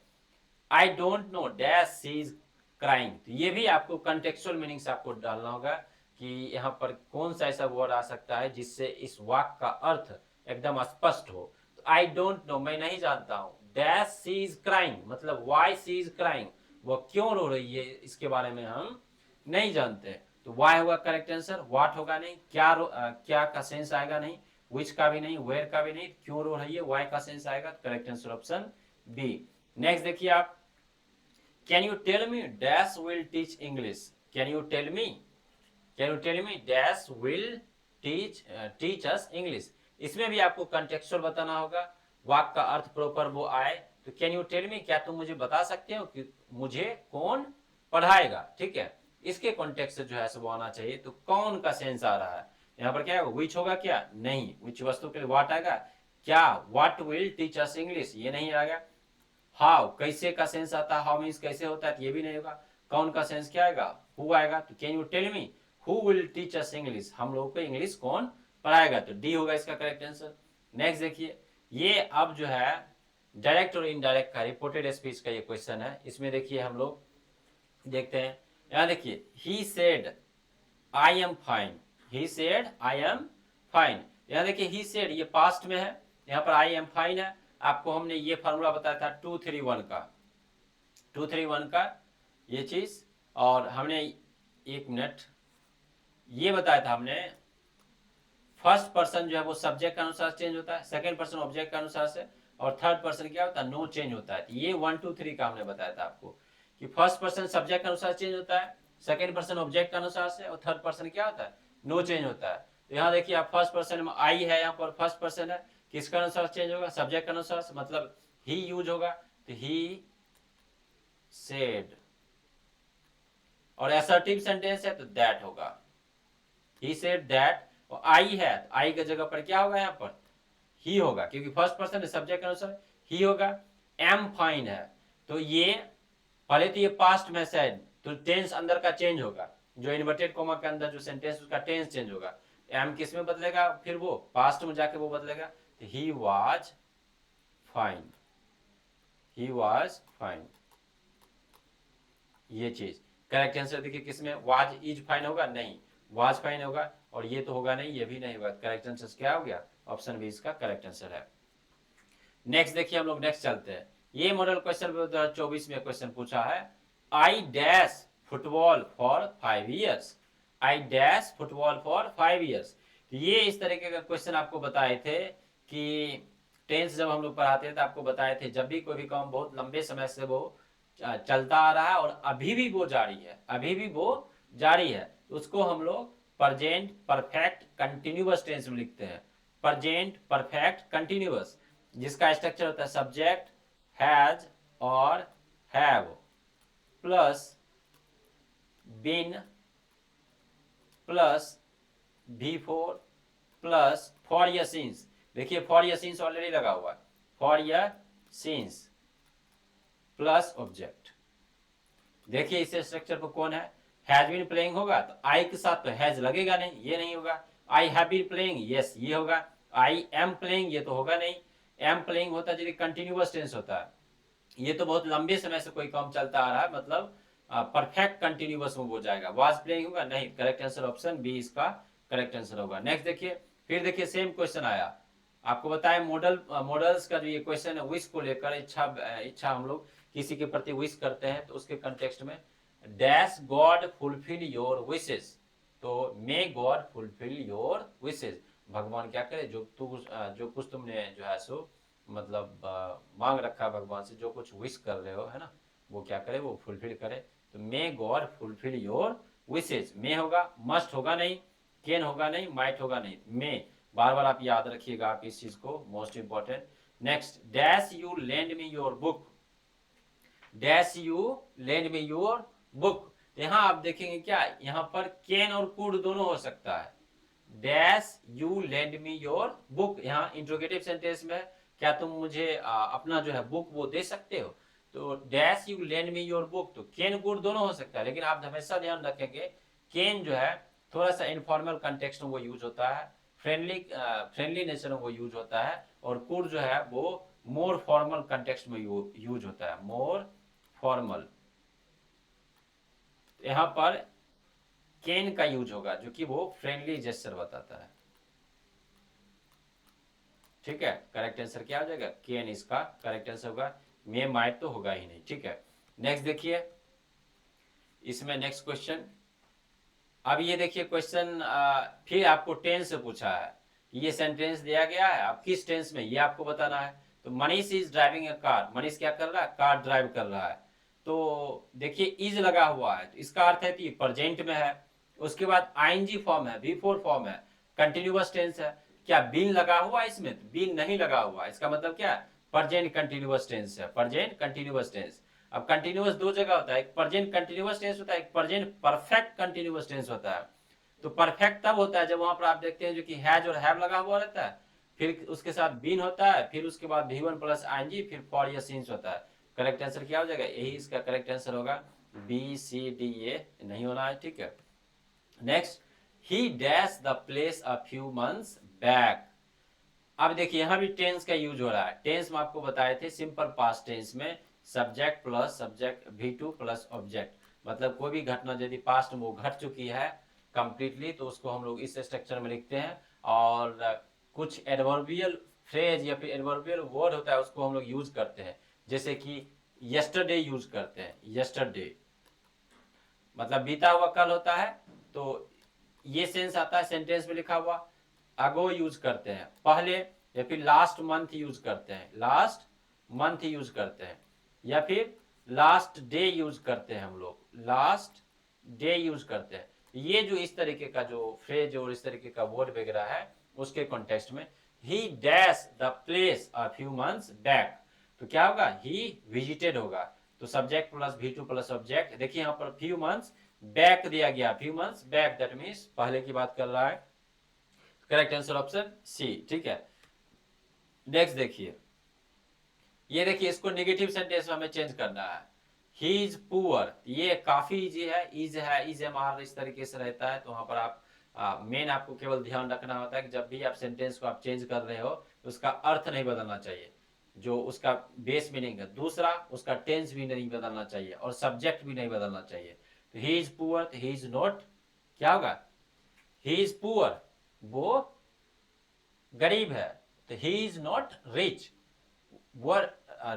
I don't know dash she is crying, तो ये भी आपको कंटेक्चुअल मीनिंग से आपको डालना होगा कि यहाँ पर कौन सा ऐसा वर्ड आ सकता है जिससे इस वाक्य का अर्थ एकदम स्पष्ट हो। तो आई डोंट नो, मैं नहीं जानता हूँ, डैश सी इज क्राइंग, मतलब वाई सी इज क्राइंग, वो क्यों रो रही है, इसके बारे में हम नहीं जानते। तो वाई होगा करेक्ट आंसर, व्हाट होगा नहीं, क्या का सेंस आएगा नहीं, विच का भी नहीं, वेयर का भी नहीं, क्यों रो रही है, वाई का सेंस आएगा। Correct answer option B. Next देखिए आप, can you tell me dash will teach English, can you tell me, can you tell me dash will teach us English. इसमें भी आपको कंटेक्चुअल बताना होगा, वाक्य का अर्थ प्रॉपर वो आए। तो कैन यू टेल मी, क्या तुम मुझे बता सकते हो कि मुझे कौन पढ़ाएगा, ठीक है, इसके कॉन्टेक्स्ट से जो है वो आना चाहिए। तो कौन का सेंस आ रहा है, यहाँ पर क्या है, विच होगा क्या, नहीं, विच वस्तु के लिए व्हाट आएगा, क्या what will teach us English, ये नहीं आएगा। हाउ, कैसे का सेंस आता है, हाउ मीन्स कैसे होता है, ये भी नहीं होगा। कौन का सेंस क्या आएगा, हु आएगा। तो can you tell me who will teach us English, हम लोगों को इंग्लिश कौन पढ़ाएगा, तो डी होगा इसका करेक्ट आंसर। नेक्स्ट देखिए, ये अब जो है डायरेक्ट और इनडायरेक्ट का रिपोर्टेड स्पीच का ये क्वेश्चन है। इसमें देखिए हम लोग देखते हैं, यहाँ देखिए, he said I am fine, he said I am fine. यहाँ देखिए ही सेड ये पास्ट में है, यहाँ पर आई एम फाइन है। आपको हमने ये फॉर्मूला बताया था 231 का, 231 का ये चीज, और हमने 1 मिनट ये बताया था हमने फर्स्ट पर्सन जो है वो सब्जेक्ट के अनुसार चेंज होता है, सेकंड पर्सन ऑब्जेक्ट के अनुसार से, और थर्ड पर्सन क्या होता है, नो चेंज होता है। ये 1 2 3 का हमने बताया था आपको कि फर्स्ट पर्सन सब्जेक्ट के अनुसार चेंज होता है, सेकंड पर्सन ऑब्जेक्ट के अनुसार से, और थर्ड पर्सन क्या होता है, नो चेंज होता है। तो यहाँ देखिए आप फर्स्ट पर्सन में आई है, यहाँ पर फर्स्ट पर्सन है, किसके अनुसार चेंज होगा, सब्जेक्ट के अनुसार से, मतलब ही यूज होगा, तो ही सेड। और असर्टिव सेंटेंस है तो दैट होगा, ही सेड दैट। और आई है तो आई की जगह पर क्या होगा, यहाँ पर ही होगा, क्योंकि फर्स्ट पर्सन है, सब्जेक्ट के अनुसार ही होगा। एम फाइन है तो ये पहले तो ये पास्ट में है तो टेंस अंदर का चेंज होगा, जो इन्वर्टेड कोमा के अंदर जो सेंटेंस उसका टेंस चेंज होगा। एम किस में बदलेगा, फिर वो पास्ट में जाके वो बदलेगा, तो he was fine, he was fine. ये चीज करेक्ट आंसर देखिए किसमें, वाज इज फाइन होगा, नहीं वाज फाइन होगा, और ये तो होगा नहीं, ये भी नहीं होगा। करेक्ट आंसर क्या हो गया, ऑप्शन बी इसका करेक्ट आंसर है। नेक्स्ट देखिए हम लोग नेक्स्ट चलते हैं। ये मॉडल क्वेश्चन 2024 में क्वेश्चन पूछा है, I dash football for 5 years, I dash football for 5 years. ये इस तरीके का क्वेश्चन आपको बताए थे कि टेंस जब हम लोग पढ़ाते थे आपको बताए थे, जब भी कोई भी काम बहुत लंबे समय से वो चलता आ रहा है और अभी भी वो जारी है, अभी भी वो जारी है, तो उसको हम लोग प्रेजेंट परफेक्ट कंटिन्यूअस टेंस में लिखते हैं। प्रेजेंट परफेक्ट कंटिन्यूअस, जिसका स्ट्रक्चर होता है सब्जेक्ट हैज और have plus been plus V4 plus for या सिंस। देखिए फॉर या सिंस ऑलरेडी लगा हुआ है, फॉर या सिंस प्लस ऑब्जेक्ट। देखिए इस स्ट्रक्चर को कौन है, हैज बीन प्लेइंग होगा तो आई के साथ तो हैज लगेगा नहीं, ये नहीं होगा। I have been playing, yes ये होगा। आई एम प्लेइंग, ये तो होगा नहीं। एम प्लेइंग होता है जो कंटिन्यूअस टेंस होता है, ये तो बहुत लंबे समय से कोई काम चलता आ रहा है, मतलब परफेक्ट कंटिन्यूअस में हो जाएगा। वाज प्लेइंग होगा नहीं, करेक्ट आंसर ऑप्शन बी इसका करेक्ट आंसर होगा। नेक्स्ट देखिए, फिर देखिए सेम क्वेश्चन आया, आपको बताया मॉडल्स का जो ये क्वेश्चन है विश को लेकर, इच्छा हम लोग किसी के प्रति विश करते हैं तो उसके कंटेक्स्ट में, dash God fulfil your wishes, तो may God fulfil your wishes, भगवान क्या करे जो कुछ तुमने जो है सो मतलब मांग रखा भगवान से, जो कुछ विश कर रहे हो है ना, वो क्या करे, वो फुलफिल करे। तो may God fulfil your wishes, may होगा, मस्ट होगा नहीं, कैन होगा नहीं, माइट होगा नहीं, मे बार बार आप याद रखिएगा आप इस चीज को, most important. Next, dash you lend me your book, dash you lend me your book. यहाँ आप देखेंगे क्या, यहाँ पर कैन और कुड दोनों हो सकता है। Dash you lend me your book, यहाँ इंट्रोगेटिव सेंटेंस में, क्या तुम मुझे अपना जो है बुक वो दे सकते हो, तो dash you lend me your book, तो कैन गुड दोनों हो सकता है, लेकिन आप हमेशा ध्यान रखेंगे कैन जो है थोड़ा सा इनफॉर्मल कंटेक्स्ट में वो यूज होता है, फ्रेंडली नेचर में वो यूज होता है, और कुड जो है वो मोर फॉर्मल कंटेक्स्ट में यूज होता है, मोर फॉर्मल। यहाँ पर कैन का यूज होगा जो कि वो फ्रेंडली जेस्चर बताता है, ठीक है। करेक्ट आंसर क्या हो जाएगा, कैन इसका करेक्ट आंसर होगा, मे माइट तो होगा ही नहीं, ठीक है। नेक्स्ट देखिए, इसमें नेक्स्ट क्वेश्चन, अब ये देखिए क्वेश्चन फिर आपको टेंस से पूछा है, ये सेंटेंस दिया गया है, आप किस टेंस में ये आपको बताना है। तो Manish is driving a car, Manish क्या कर रहा है, कार ड्राइव कर रहा है। तो देखिए इज लगा हुआ है तो इसका अर्थ है कि प्रेजेंट में है, उसके बाद आईएनजी फॉर्म है, V4 फॉर्म है, कंटिन्यूअस टेंस है। क्या बीन लगा हुआ है इसमें, तो बीन नहीं लगा हुआ, इसका मतलब क्या है, प्रेजेंट कंटिन्यूअस टेंस है, प्रेजेंट कंटिन्यूअस टेंस। अब कंटिन्यूअस दो जगह होता है, एक प्रेजेंट कंटिन्यूअस टेंस होता है, एक प्रेजेंट परफेक्ट कंटिन्यूअस टेंस होता है। तो परफेक्ट तब होता है जब वहां पर आप देखते हैं जो कि हैज और हैव लगा हुआ रहता है, फिर उसके साथ बीन होता है, फिर उसके बाद V1 प्लस आईएनजी, फिर फॉर या सिंस होता है। करेक्ट आंसर क्या हो जाएगा, यही इसका करेक्ट आंसर होगा, B C D A नहीं होना है, ठीक है। Next, he dash the place a few months back. अब देखिए यहां भी टेंस का यूज हो रहा है, टेंस में आपको बताए थे सिंपल पास्ट टेंस में subject plus subject V2 plus object, मतलब कोई भी घटना यदि पास्ट में वो घट चुकी है कंप्लीटली तो उसको हम लोग इस स्ट्रक्चर में लिखते हैं, और कुछ एडवर्बियल फ्रेज या फिर एडवर्बियल वर्ड होता है उसको हम लोग यूज करते हैं, जैसे कि यस्टरडे यूज करते हैं, यस्टरडे मतलब बीता हुआ कल होता है, तो ये सेंस आता है सेंटेंस में लिखा हुआ। अगो यूज करते हैं पहले, या फिर लास्ट मंथ यूज करते हैं, लास्ट मंथ यूज करते हैं, या फिर लास्ट डे यूज करते हैं हम लोग, लास्ट डे यूज करते हैं। ये जो इस तरीके का जो फ्रेज और इस तरीके का वर्ड वगैरह है उसके कॉन्टेक्स्ट में, ही dash the place a few months back, तो क्या होगा, ही विजिटेड होगा। तो subject plus V2 plus object, देखिए यहाँ पर फ्यू मंथ्स बैक दिया गया, few months back, that means पहले की बात कर रहा है। करेक्ट आंसर ऑप्शन सी, ठीक है। नेक्स्ट देखिए, ये देखिए इसको नेगेटिव सेंटेंस में हमें चेंज करना है। ही इज पुअर, ये काफी इजी है, इज एम आर इस तरीके से रहता है, तो वहां पर आप मेन आपको केवल ध्यान रखना होता है कि जब भी आप सेंटेंस को आप चेंज कर रहे हो तो उसका अर्थ नहीं बदलना चाहिए, जो उसका बेस मीनिंग है। दूसरा, उसका टेंस भी नहीं बदलना चाहिए और सब्जेक्ट भी नहीं बदलना चाहिए। तो ही is poor, he is not, क्या होगा, ही इज पुअर, वो गरीब है। तो ही इज नॉट रिच, वो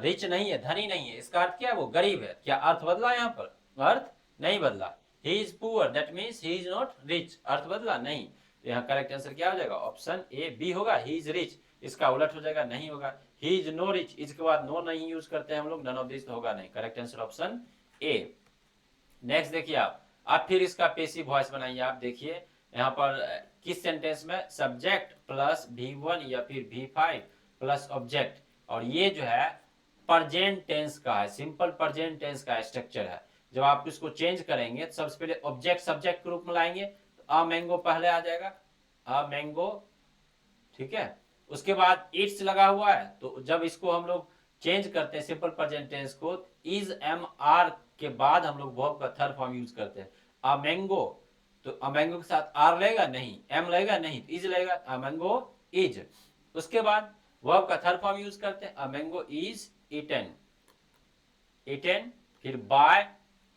रिच नहीं है, धनी नहीं है, इसका अर्थ क्या है, वो गरीब है। क्या अर्थ बदला यहाँ पर, अर्थ नहीं बदला। He is poor that means he is not rich, अर्थ बदला नहीं। तो यहाँ करेक्ट आंसर क्या हो जाएगा, ऑप्शन ए बी होगा, ही इज रिच। इसका उलट हो जाएगा, नहीं होगा, ही इज नो रिच, इसके बाद नो नहीं यूज करते हैं हम लोग, नन ऑफ दिस होगा नहीं। Correct answer option A. Next देखिए आप फिर इसका पेसिव वॉइस बनाइए। आप देखिए यहाँ पर किस सेंटेंस में सब्जेक्ट प्लस V1 या फिर V5 प्लस ऑब्जेक्ट, और ये जो है प्रेजेंट टेंस का है, सिंपल प्रेजेंट टेंस का स्ट्रक्चर है। जब आप इसको चेंज करेंगे तो सबसे पहले ऑब्जेक्ट सब्जेक्ट के रूप में लाएंगे, तो अ मैंगो पहले आ जाएगा, अ मैंगो, ठीक है। उसके बाद इट्स लगा हुआ है, तो जब इसको हम लोग चेंज करते हैं सिंपल प्रेजेंट टेंस को, इज एम आर के बाद हम लोग वर्ब का थर्ड फॉर्म यूज करते हैं, अ मैंगो। तो अ मैंगो के साथ आर लगेगा नहीं, एम लगेगा नहीं, इज लगेगा, अ मैंगो इज। उसके बाद वर्ब का थर्ड फॉर्म यूज करते हैं, a mango is eaten, eaten, फिर बाय,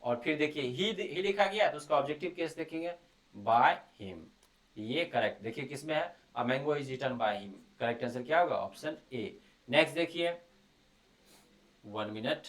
और फिर देखिए ही लिखा गया तो उसका ऑब्जेक्टिव केस देखेंगे, बाय हिम। ये करेक्ट, देखिए किसमें है, a mango is eaten by him. Correct answer क्या होगा, ऑप्शन ए। नेक्स्ट देखिए, 1 minute,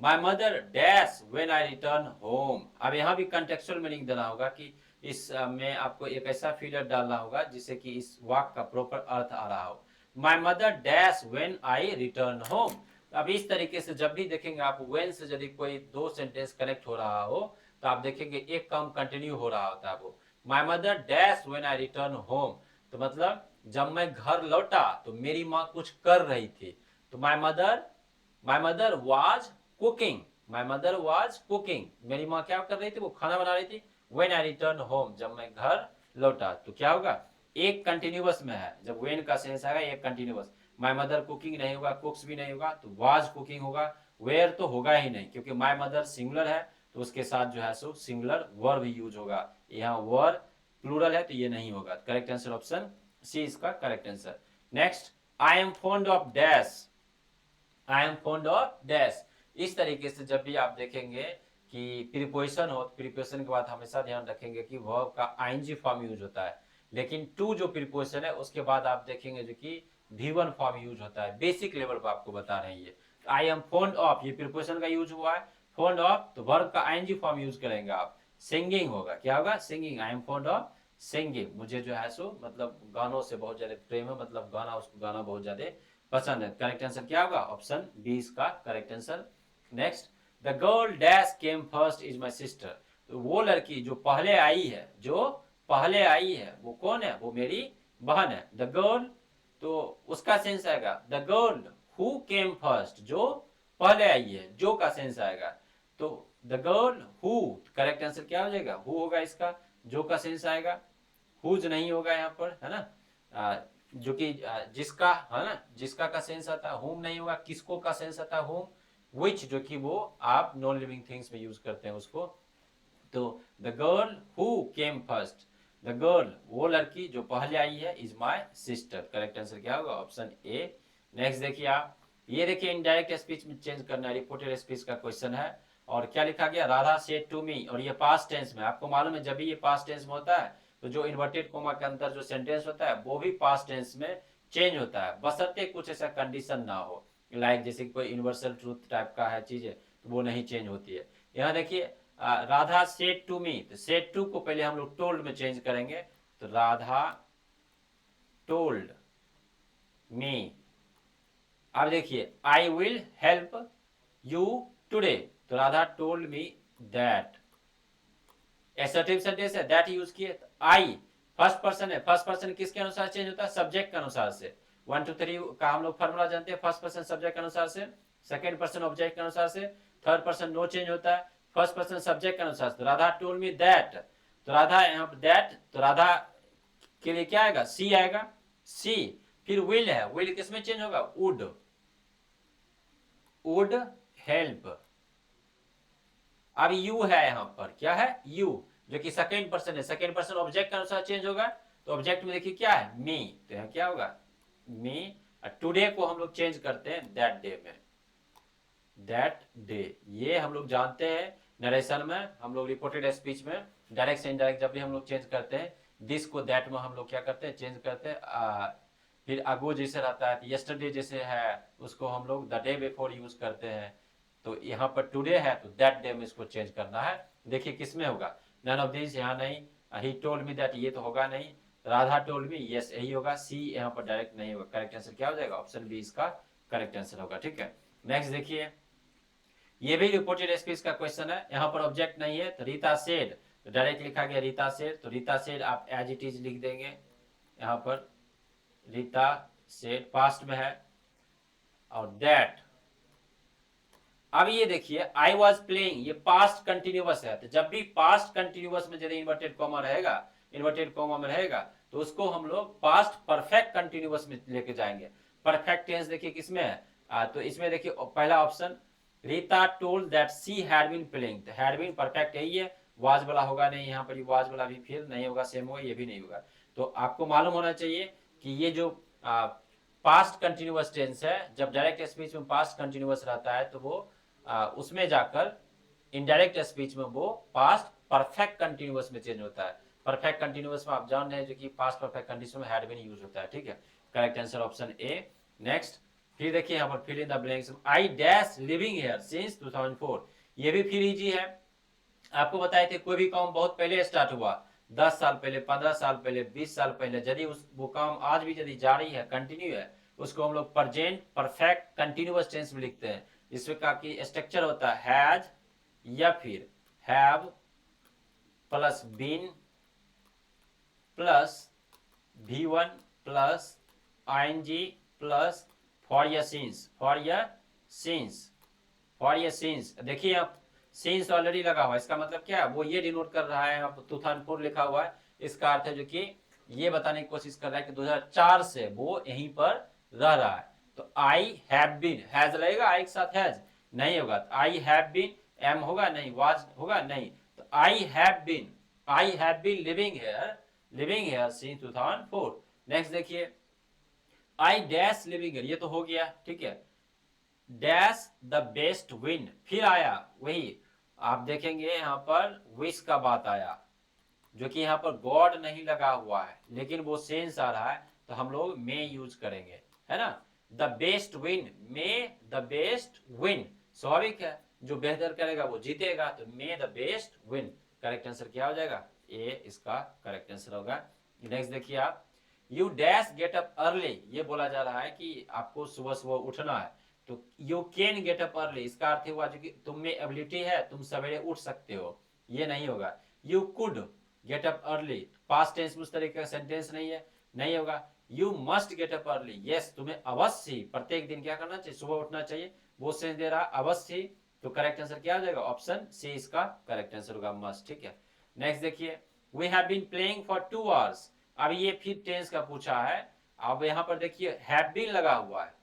my mother dash when I return home. अब यहाँ भी कंटेक्चुअल मीनिंग देना होगा कि इस में आपको एक ऐसा फीलर डालना होगा जिससे कि इस वाक्य का प्रॉपर अर्थ आ रहा हो। माई mother dash when I return home. अब इस तरीके से जब भी देखेंगे आप व्हेन से यदि कोई दो सेंटेंस कनेक्ट हो रहा हो तो आप देखेंगे एक काम कंटिन्यू हो रहा होता है, वो माई mother dash when I return home, तो मतलब जब मैं घर लौटा तो मेरी माँ कुछ कर रही थी। तो my mother was cooking, my mother was cooking, मेरी माँ क्या कर रही थी, वो खाना बना रही थी। व्हेन आई रिटर्न होम, जब मैं घर लौटा, तो क्या होगा, एक कंटिन्यूअस में है, जब व्हेन का सेंस आएगा एक कंटिन्यूअस। माई मदर कुकिंग नहीं होगा, कुक्स भी नहीं होगा, तो वाज कुकिंग होगा। वेयर तो होगा ही नहीं, क्योंकि माई मदर सिंगुलर है, तो उसके साथ जो है सो सिंगुलर वर्ब यूज होगा। यहाँ वर्ब प्लूरल है तो ये नहीं होगा। करेक्ट आंसर ऑप्शन सी इसका correct answer. Next, I am fond of dash, I am fond of dash. इस तरीके से जब भी आप देखेंगे कि प्रीपोजिशन हो, प्रीपोजिशन के बाद हमेशा ध्यान रखेंगे कि वर्ब का आईएनजी फॉर्म यूज होता है, लेकिन टू जो प्रीपोजिशन है उसके बाद आप देखेंगे जो कि V1 फॉर्म यूज होता है। बेसिक लेवल पर आपको बता रहे हैं ये। आई एम फॉन्ड ऑफ, ये प्रीपोजिशन का यूज हुआ है, फॉन्ड ऑफ तो वर्ब का आईएनजी फॉर्म यूज करेंगे आप। सिंगिंग होगा, क्या होगा, singing, I am fond of singing, मुझे जो है सो मतलब गानों से बहुत ज्यादा प्रेम है, मतलब गाना, उसको गाना बहुत ज्यादा पसंद है। करेक्ट आंसर क्या होगा, ऑप्शन बी इसका correct answer. Next, the girl dash came first is my sister, तो वो लड़की जो पहले आई है, जो पहले आई है वो कौन है, वो मेरी बहन है। द गर्ल, तो उसका सेंस आएगा the girl who came first, जो पहले आई है, जो का सेंस आएगा। तो the girl who, correct answer क्या हो जाएगा, हु होगा इसका, जो का सेंस आएगा, हुज नहीं होगा यहाँ पर, है ना, जो कि जिसका, है ना, जिसका का सेंस आता है। होम नहीं होगा, किसको का सेंस आता है, होम। विच, जो कि वो आप नॉन लिविंग थिंग्स में यूज करते हैं उसको। तो the girl who came first, the girl वो लड़की जो पहले आई है, is my sister. Correct answer क्या होगा, ऑप्शन ए। नेक्स्ट देखिए आप, ये देखिए इनडायरेक्ट स्पीच में चेंज करना है, रिपोर्टेड स्पीच का क्वेश्चन है। और क्या लिखा गया, राधा सेड टू मी, और ये पास्ट टेंस में। आपको मालूम है जब भी ये पास्ट टेंस में होता है तो जो इन्वर्टेड कोमा के अंदर जो सेंटेंस होता है वो भी पास्ट टेंस में चेंज होता है, बशर्ते कुछ ऐसा कंडीशन ना हो, लाइक जैसे कोई यूनिवर्सल ट्रूथ टाइप का है चीजें, तो वो नहीं चेंज होती है। यहाँ देखिए राधा सेड टू मी, तो सेड टू को पहले हम लोग टोल्ड में चेंज करेंगे, तो राधा टोल्ड मी। अब देखिए I will help you today, तो Radha told me that. Assertive sentence है, दैट यूज किए। आई फर्स्ट पर्सन है, फर्स्ट पर्सन किसके अनुसार चेंज होता है? सब्जेक्ट के अनुसार से। 1 2 3 का हम लोग फॉर्मूला जानते हैं, फर्स्ट पर्सन सब्जेक्ट के अनुसार से, सेकंड पर्सन ऑब्जेक्ट के अनुसार से, थर्ड पर्सन नो चेंज होता है, फर्स्ट पर्सन सब्जेक्ट के अनुसार से। राधा टोल्ड मी दैट, तो राधा यहाँ पर दैट, तो राधा के लिए क्या आएगा? सी आएगा, सी। फिर विल है, विल किसमें चेंज होगा? Would help. अब यू है यहाँ पर, क्या है? यू, जो कि सेकेंड पर्सन है, सेकेंड पर्सन ऑब्जेक्ट के अनुसार चेंज होगा, तो ऑब्जेक्ट में देखिए क्या है? मी, तो यहाँ क्या होगा? मी। टुडे को हम लोग चेंज करते हैं दैट डे में, दैट डे। ये हम लोग जानते हैं नरेशन में, हम लोग रिपोर्टेड स्पीच में डायरेक्ट से इनडायरेक्ट जब भी हम लोग चेंज करते हैं, दिस को दैट में हम लोग क्या करते हैं? चेंज करते हैं। फिर अगो जैसे रहता है, यस्टरडे जैसे है, उसको हम लोग द डे बिफोर यूज करते हैं। तो यहाँ पर टुडे है तो दैट डे में इसको चेंज करना है। देखिए किसमें होगा? नन ऑफ दिस, यहाँ नहीं। ही टोल्ड मी दैट, ये तो होगा नहीं। राधा टोल्ड मी, यस यही होगा। सी यहाँ पर डायरेक्ट नहीं होगा। करेक्ट आंसर क्या हो जाएगा? ऑप्शन बी इसका करेक्ट आंसर होगा। ठीक है, नेक्स्ट देखिए, ये भी रिपोर्टेड स्पीच का क्वेश्चन है। यहाँ पर ऑब्जेक्ट नहीं है, तो रीता सेड, तो डायरेक्ट लिखा गया रीता सेड, तो रीता सेड आप एज इट इज लिख देंगे। यहाँ पर रीता सेड पास्ट में है, और दैट। अब ये देखिए आई वॉज प्लेइंग, ये पास्ट कंटिन्यूअस है, तो जब भी पास्ट कंटिन्यूअस में यदि इन्वर्टेड कॉमा रहेगा, इन्वर्टेड कॉमा में रहेगा, तो उसको हम लोग पास्ट परफेक्ट कंटिन्यूअस में लेके जाएंगे। परफेक्ट टेंस देखिए किसमें है? तो इसमें देखिए पहला option, Rita told that she had been playing, तो हैड बीन परफेक्ट यही है, वाज वाला होगा नहीं, यहाँ पर वाज वाला भी फिर नहीं होगा, सेम होगा, ये भी नहीं होगा। तो आपको मालूम होना चाहिए कि ये जो पास्ट कंटिन्यूअस टेंस है, जब डायरेक्ट स्पीच में पास्ट कंटिन्यूअस रहता है, तो वो उसमें जाकर इनडायरेक्ट स्पीच में वो पास्ट परफेक्ट कंटिन्यूअस में चेंज होता है। परफेक्ट कंटिन्यूअस में आप जान रहे हैं जो कि पास्ट परफेक्ट कंडीशन में हैड बीन यूज होता है। ठीक है, correct answer option A. Next, फिर देखिए यहाँ पर fill in the blanks, I dash living here since 2004, ये भी फिर इजी है। आपको बताए थे कोई भी काम बहुत पहले स्टार्ट हुआ, 10 साल पहले, 15 साल पहले, 20 साल पहले, यदि वो काम आज भी यदि जारी है, कंटिन्यू है, उसको हम लोग प्रेजेंट परफेक्ट कंटिन्यूअस टेंस में लिखते हैं। इसमें का की स्ट्रक्चर होता है हैज या फिर have plus been plus V1 plus ING plus for या सिंस, फॉर या सिंस, फॉर या सिंस। देखिए आप सिंस ऑलरेडी लगा हुआ है, इसका मतलब क्या है? वो ये डिनोट कर रहा है, आप 2004 लिखा हुआ है, इसका अर्थ है जो कि ये बताने की कोशिश कर रहा है कि 2004 से वो यहीं पर रह रहा है। तो आई हैव बीन, हैज लगेगा आई के साथ? हैज नहीं होगा। तो आई हैव बीन, एम होगा नहीं, वाज होगा नहीं, तो I have been living here since 2004। Next देखिए, आई डैश लिविंग हियर, ये तो हो गया। ठीक है, डैश द बेस्ट विन, फिर आया वही, आप देखेंगे यहाँ पर विश का बात आया, जो कि यहाँ पर गॉड नहीं लगा हुआ है, लेकिन वो सेंस आ रहा है, तो हम लोग मे यूज करेंगे, है ना। The best win, may the best win, स्वाभाविक है, जो बेहतर करेगा वो जीतेगा, तो मे the best win. Correct answer क्या हो जाएगा? ए इसका करेक्ट आंसर होगा। नेक्स्ट देखिए आप, you dash gate up early, ये बोला जा रहा है कि आपको सुबह सुबह उठना है, तो you can get up early, इसका अर्थ हुआ जो कि तुम में एबिलिटी है, तुम सवेरे उठ सकते हो, ये नहीं होगा। You could get up early, past tense में उस तरीके का सेंटेंस नहीं है, नहीं होगा। You must get up early, yes तुम्हें अवश्य ही प्रत्येक दिन क्या करना चाहिए? सुबह उठना चाहिए, वो सेंस दे रहा अवश्य ही, तो करेक्ट आंसर क्या हो जाएगा? ऑप्शन सी इसका करेक्ट आंसर होगा, मस्ट। ठीक है, नेक्स्ट देखिए, we have been playing for 2 hours, अब ये फिर टेंस का पूछा है। अब यहाँ पर देखिए हैव बीन लगा हुआ है,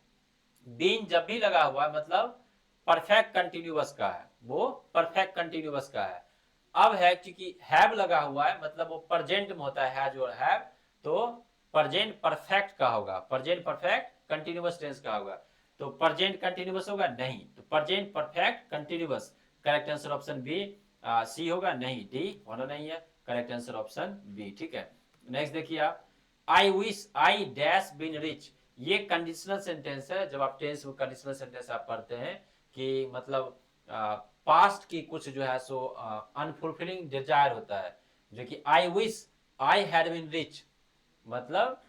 बीन जब भी लगा हुआ है मतलब परफेक्ट कंटिन्यूअस का है, वो परफेक्ट कंटिन्यूअस का है। अब है क्योंकि हैव लगा हुआ है, मतलब वो प्रेजेंट में होता है हैज और हैव, तो प्रेजेंट परफेक्ट का होगा, प्रेजेंट परफेक्ट कंटिन्यूअस टेंस का होगा। तो प्रेजेंट कंटिन्यूअस होगा नहीं, तो present perfect continuous. Correct answer option B, C होगा नहीं, डी होना नहीं है। Correct answer option B. ठीक है, नेक्स्ट देखिए आप, I wish I dash been rich, ये कंडीशनल सेंटेंस है। जब आप टेंस में कंडीशनल सेंटेंस आप पढ़ते हैं कि मतलब पास्ट की कुछ जो है सो अनफुलफिलिंग डिजायर होता है, जो कि I wish I had been rich, मतलब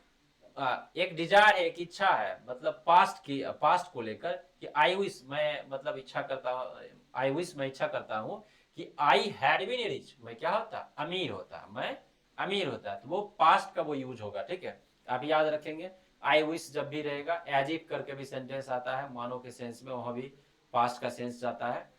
एक डिजायर है, एक इच्छा है, मतलब पास्ट को लेकर कि आई विश, मैं मतलब इच्छा करता हूँ, आई विश मैं इच्छा करता हूँ कि आई हैड बीन रिच, मैं क्या होता, अमीर होता, मैं अमीर होता। तो वो पास्ट का वो यूज होगा, ठीक है। आप याद रखेंगे, आई विश जब भी रहेगा, एज इफ करके भी सेंटेंस आता है मानो के सेंस में, वहां भी पास्ट का सेंस जाता है।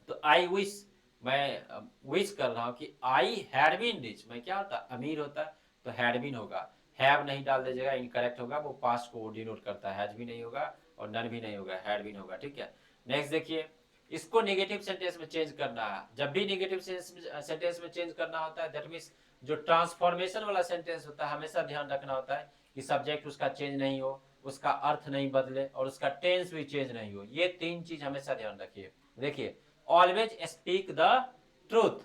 तो आई विश, मैं विश कर रहा हूं कि आई हैड बीन रिच, मैं क्या होता, अमीर होता। तो हैड बीन होगा, हैव नहीं डाल दीजिएगा, इनकरेक्ट होगा, वो पास्ट को डिनोट करता है, हैज भी नहीं होगा और नन भी नहीं होगा, हैड बीन होगा, ठीक है। नेक्स्ट देखिए, इसको नेगेटिव सेंटेंस में चेंज करना है। जब भी नेगेटिव सेंटेंस में चेंज करना होता है, दैट मीन्स जो ट्रांसफॉर्मेशन वाला सेंटेंस होता है, हमेशा ध्यान रखना होता है कि सब्जेक्ट उसका चेंज नहीं हो, उसका अर्थ नहीं बदले और उसका टेंस भी चेंज नहीं हो। ये तीन चीज हमेशा ध्यान रखिए। देखिए, always speak the truth,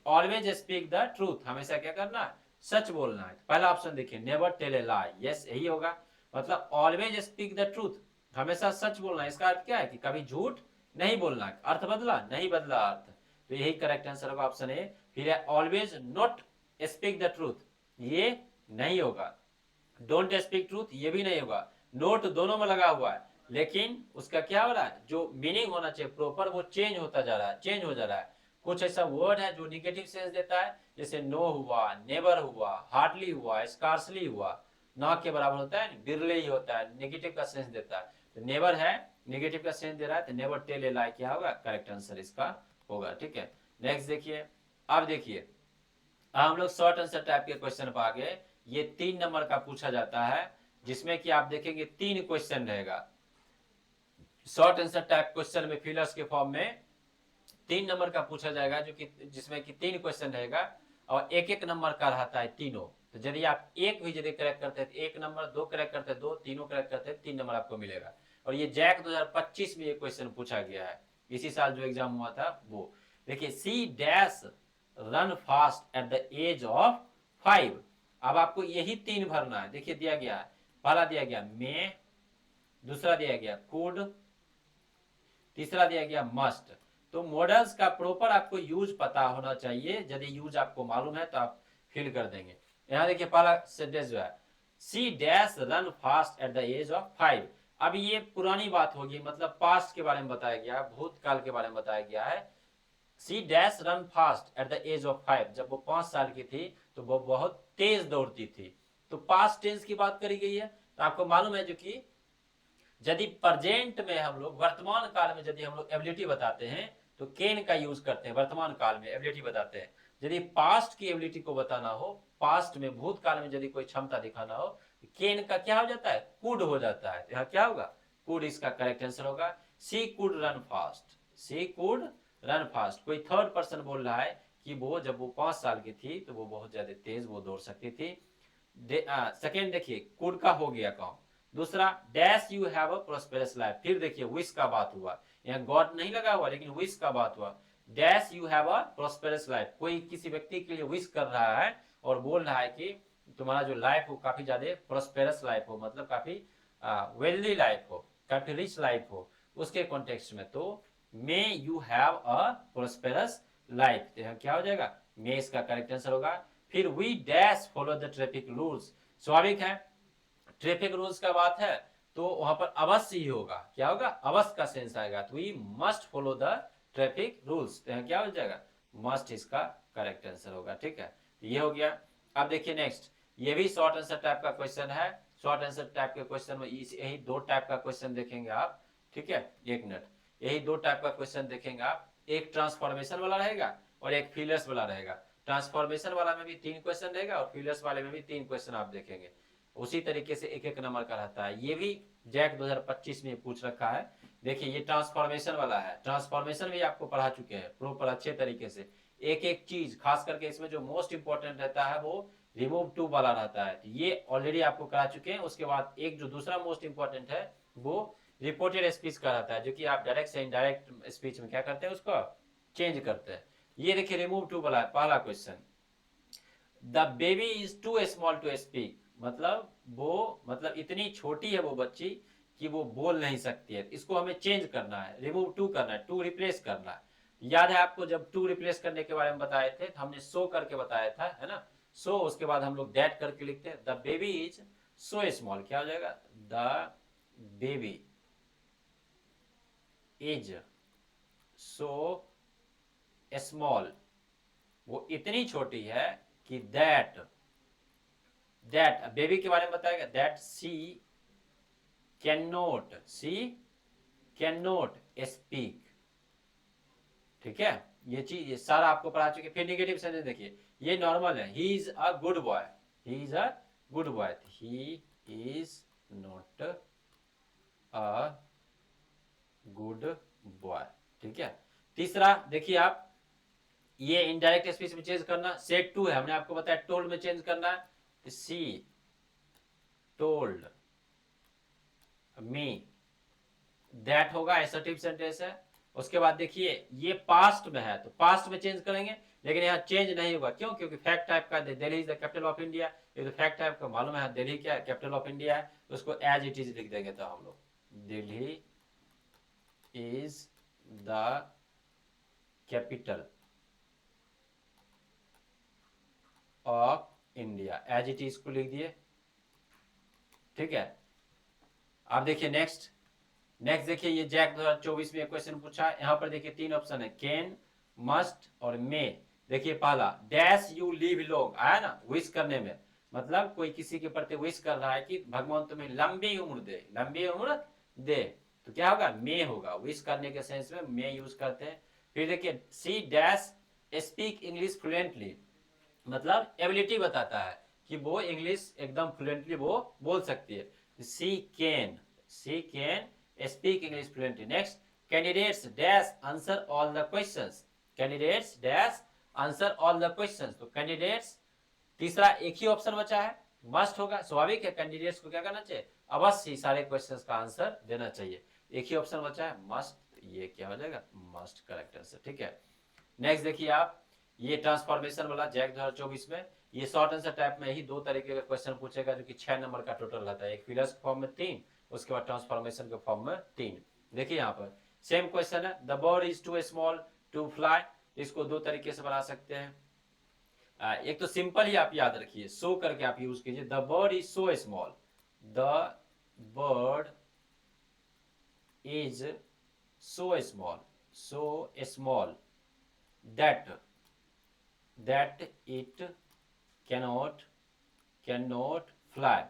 always speak the truth, हमेशा क्या करना है, सच बोलना है। पहला ऑप्शन देखिए, never tell a lie, yes यही होगा, मतलब ऑलवेज स्पीक द ट्रूथ, हमेशा सच बोलना है। इसका अर्थ क्या है कि कभी झूठ नहीं बोलना। अर्थ बदला, नहीं बदला अर्थ, तो यही करेक्ट आंसर होगा, ऑप्शन ए। फिर है always not speak the truth, ये नहीं होगा। डोंट स्पीक ट्रूथ, ये भी नहीं होगा। नोट दोनों में लगा हुआ है, लेकिन उसका क्या हो रहा है, जो मीनिंग होना चाहिए प्रॉपर, वो चेंज होता जा रहा है, चेंज हो जा रहा है। कुछ ऐसा वर्ड है जो निगेटिव सेंस देता है, जैसे नो हुआ, नेवर हुआ, हार्डली हुआ, स्कार्सली हुआ, ना के बराबर होता है, बिरले ही होता है, नेगेटिव का सेंस देता है। तो नेवर है, नेगेटिव का सेंस दे रहा है, तो नेवर टेल ए लाई क्या होगा, करेक्ट आंसर इसका होगा, ठीक है। नेक्स्ट देखिए, अब देखिए हम लोग शॉर्ट आंसर टाइप के क्वेश्चन पर आ गए। ये 3 नंबर का पूछा जाता है, जिसमें कि आप देखेंगे 3 क्वेश्चन रहेगा। शॉर्ट आंसर टाइप क्वेश्चन में फिलर्स के फॉर्म में 3 नंबर का पूछा जाएगा, जो कि जिसमें कि 3 क्वेश्चन रहेगा और एक एक नंबर का रहता है तीनों। तो यदि आप एक भी यदि करेक्ट करते हैं तो 1 नंबर, 2 करेक्ट करते हैं 2, तीनों करेक्ट करते हैं 3 नंबर आपको मिलेगा। और ये जैक 2025 में ये क्वेश्चन पूछा गया है, इसी साल जो एग्जाम हुआ था वो। देखिए, she dash run fast at the age of 5। अब आपको यही 3 भरना है। देखिए दिया गया है, पहला दिया गया मे, दूसरा दिया गया कुड, तीसरा दिया गया मस्ट। तो मॉडल्स का प्रॉपर आपको यूज पता होना चाहिए, यदि यूज आपको मालूम है तो आप फिल कर देंगे। यहां देखिए पहला सेंटेंस जो है, she dash run fast at the age of 5। अब ये पुरानी बात होगी, मतलब पास्ट के बारे में बताया गया, भूतकाल के बारे में बताया गया है। She dash run fast at the age of 5, जब वो 5 साल की थी तो वो बहुत तेज दौड़ती थी। तो पास्ट टेंस की बात करी गई है। तो आपको मालूम है जो कि यदि प्रेजेंट में हम लोग, वर्तमान काल में यदि हम लोग एबिलिटी बताते हैं तो कैन का यूज करते हैं, वर्तमान काल में एबिलिटी बताते हैं। यदि पास्ट की एबिलिटी को बताना हो, पास्ट में भूतकाल में यदि कोई क्षमता दिखाना हो, तो कैन का क्या हो जाता है, कुड हो जाता है। यहाँ क्या होगा, कुड इसका करेक्ट आंसर होगा। She could run fast, she could run fast. कोई थर्ड पर्सन बोल रहा है कि वो जब वो 5 साल की थी तो वो बहुत ज्यादा तेज वो दौड़ सकती थी। सेकेंड देखिए, कुड का हो गया काम। दूसरा, dash you have a prosperous life. फिर देखिए विश का बात हुआ, यहाँ गॉड नहीं लगा हुआ लेकिन विश का बात हुआ। Dash you have a prosperous life, कोई किसी व्यक्ति के लिए विश कर रहा है और बोल रहा है कि तुम्हारा जो लाइफ हो काफी ज्यादा प्रोस्पेरस लाइफ हो, मतलब काफी वेल्दी लाइफ हो, काफी रिच लाइफ हो, उसके कॉन्टेक्स्ट में। तो may you have a prosperous life, क्या हो जाएगा, मे इसका करेक्ट आंसर होगा। फिर we dash follow the traffic rules, स्वाभाविक है, ट्रैफिक रूल्स का बात है तो वहां पर अवश्य ही होगा, क्या होगा, अवश्य का सेंस आएगा। तो we must follow the traffic rules, तो क्या हो जाएगा, मस्ट इसका करेक्ट आंसर होगा, ठीक है। तो ये हो गया। अब देखिए नेक्स्ट, ये भी शॉर्ट आंसर टाइप का क्वेश्चन है। शॉर्ट आंसर टाइप के क्वेश्चन में यही 2 टाइप का क्वेश्चन देखेंगे आप, ठीक है। 1 मिनट, यही 2 टाइप का क्वेश्चन देखेंगे आप, एक ट्रांसफॉर्मेशन वाला रहेगा और एक फिलर्स वाला रहेगा। ट्रांसफॉर्मेशन वाला में भी 3 क्वेश्चन रहेगा और फिलर्स वाले में भी 3 क्वेश्चन आप देखेंगे। उसी तरीके से एक एक नंबर का रहता है। ये भी जैक 2025 में पूछ रखा है। देखिए ये ट्रांसफॉर्मेशन वाला है, ट्रांसफॉर्मेशन भी आपको पढ़ा चुके हैं प्रॉपर अच्छे तरीके से। एक एक चीज, खास करके इसमें जो मोस्ट इंपॉर्टेंट रहता है वो रिमूव टू वाला रहता है, तो ये ऑलरेडी आपको करा चुके हैं। उसके बाद एक जो दूसरा मोस्ट इंपॉर्टेंट है वो रिपोर्टेड स्पीच का रहता है, जो कि आप डायरेक्ट से इनडायरेक्ट स्पीच में क्या करते हैं, उसको चेंज करते हैं। ये देखिए रिमूव टू वाला है पहला question, the baby is too small to speak, मतलब वो, मतलब इतनी छोटी है वो बच्ची कि वो बोल नहीं सकती है। इसको हमें चेंज करना है, रिमूव टू करना है, टू रिप्लेस करना है। याद है आपको, जब टू रिप्लेस करने के बारे में बताए थे तो हमने सो करके बताया था, है ना। सो उसके बाद हम लोग दैट करके लिखते हैं, the baby is so small, क्या हो जाएगा, the baby is so small, वो इतनी छोटी है कि दैट बेबी के बारे में बताएगा, that she can not speak. ठीक है, ये चीज ये सारा आपको पढ़ा चुके। फिर निगेटिव सेंटेंस देखिए, ये नॉर्मल है, he is a good boy, he is a good boy, he is not a good boy. ठीक है, तीसरा देखिए आप, ये इनडायरेक्ट स्पीच में चेंज करना, सेड टू है, हमने आपको बताया टोल्ड में चेंज करना है, सी टोल्ड मी, दैट होगा, एसर्टिव सेंटेंस है। उसके बाद देखिए ये पास्ट में है तो पास्ट में चेंज करेंगे, लेकिन यहाँ चेंज नहीं होगा, क्यों, क्योंकि फैक्ट टाइप का Delhi is the capital of India, ये तो फैक्ट टाइप का मालूम है, दिल्ली क्या कैपिटल ऑफ इंडिया है, तो उसको एज इट इज लिख देंगे, तो हम लोग Delhi is the capital of India, as it is को लिख दिए। ठीक है, अब देखिए नेक्स्ट देखिए, ये जैक 2024 में क्वेश्चन पूछा है, यहाँ पर देखिए 3 ऑप्शन है, कैन, मस्ट और मे। देखिए पहला, डैश यू लिव लॉन्ग, आया ना विश करने में, मतलब कोई किसी के प्रति विश कर रहा है कि भगवान तुम्हें लंबी उम्र दे, लंबी उम्र दे, तो क्या होगा, मे होगा, विश करने के सेंस में मे यूज करते हैं। फिर देखिए she dash speak English fluently, मतलब एबिलिटी बताता है कि वो इंग्लिश एकदम फ्लुएंटली वो बोल सकती है, she can speak English fluently. Next, candidates dash answer all the questions, candidates dash answer all the questions, तो कैंडिडेट्स, तीसरा एक ही ऑप्शन बचा है, मस्ट होगा, स्वाभाविक है, कैंडिडेट्स को क्या करना चाहिए, अवश्य सारे क्वेश्चंस का आंसर देना चाहिए, एक ही ऑप्शन बचा है मस्ट, ये क्या हो जाएगा, मस्ट करेक्ट आंसर। ठीक है, नेक्स्ट देखिए आप, ये ट्रांसफॉर्मेशन वाला जैक 2024 में, ये शॉर्ट आंसर टाइप में ही 2 तरीके का क्वेश्चन पूछेगा, जो कि 6 नंबर का टोटल रहता है, एक फिलर्स के फॉर्म में 3, उसके बाद ट्रांसफॉर्मेशन के फॉर्म में 3। देखिए यहाँ पर सेम क्वेश्चन है, the bird is too small to fly, इसको 2 तरीके से बना सकते हैं। एक तो सिंपल ही आप याद रखिए, सो करके आप यूज कीजिए, the bird is so small, the bird is so small that it cannot fly।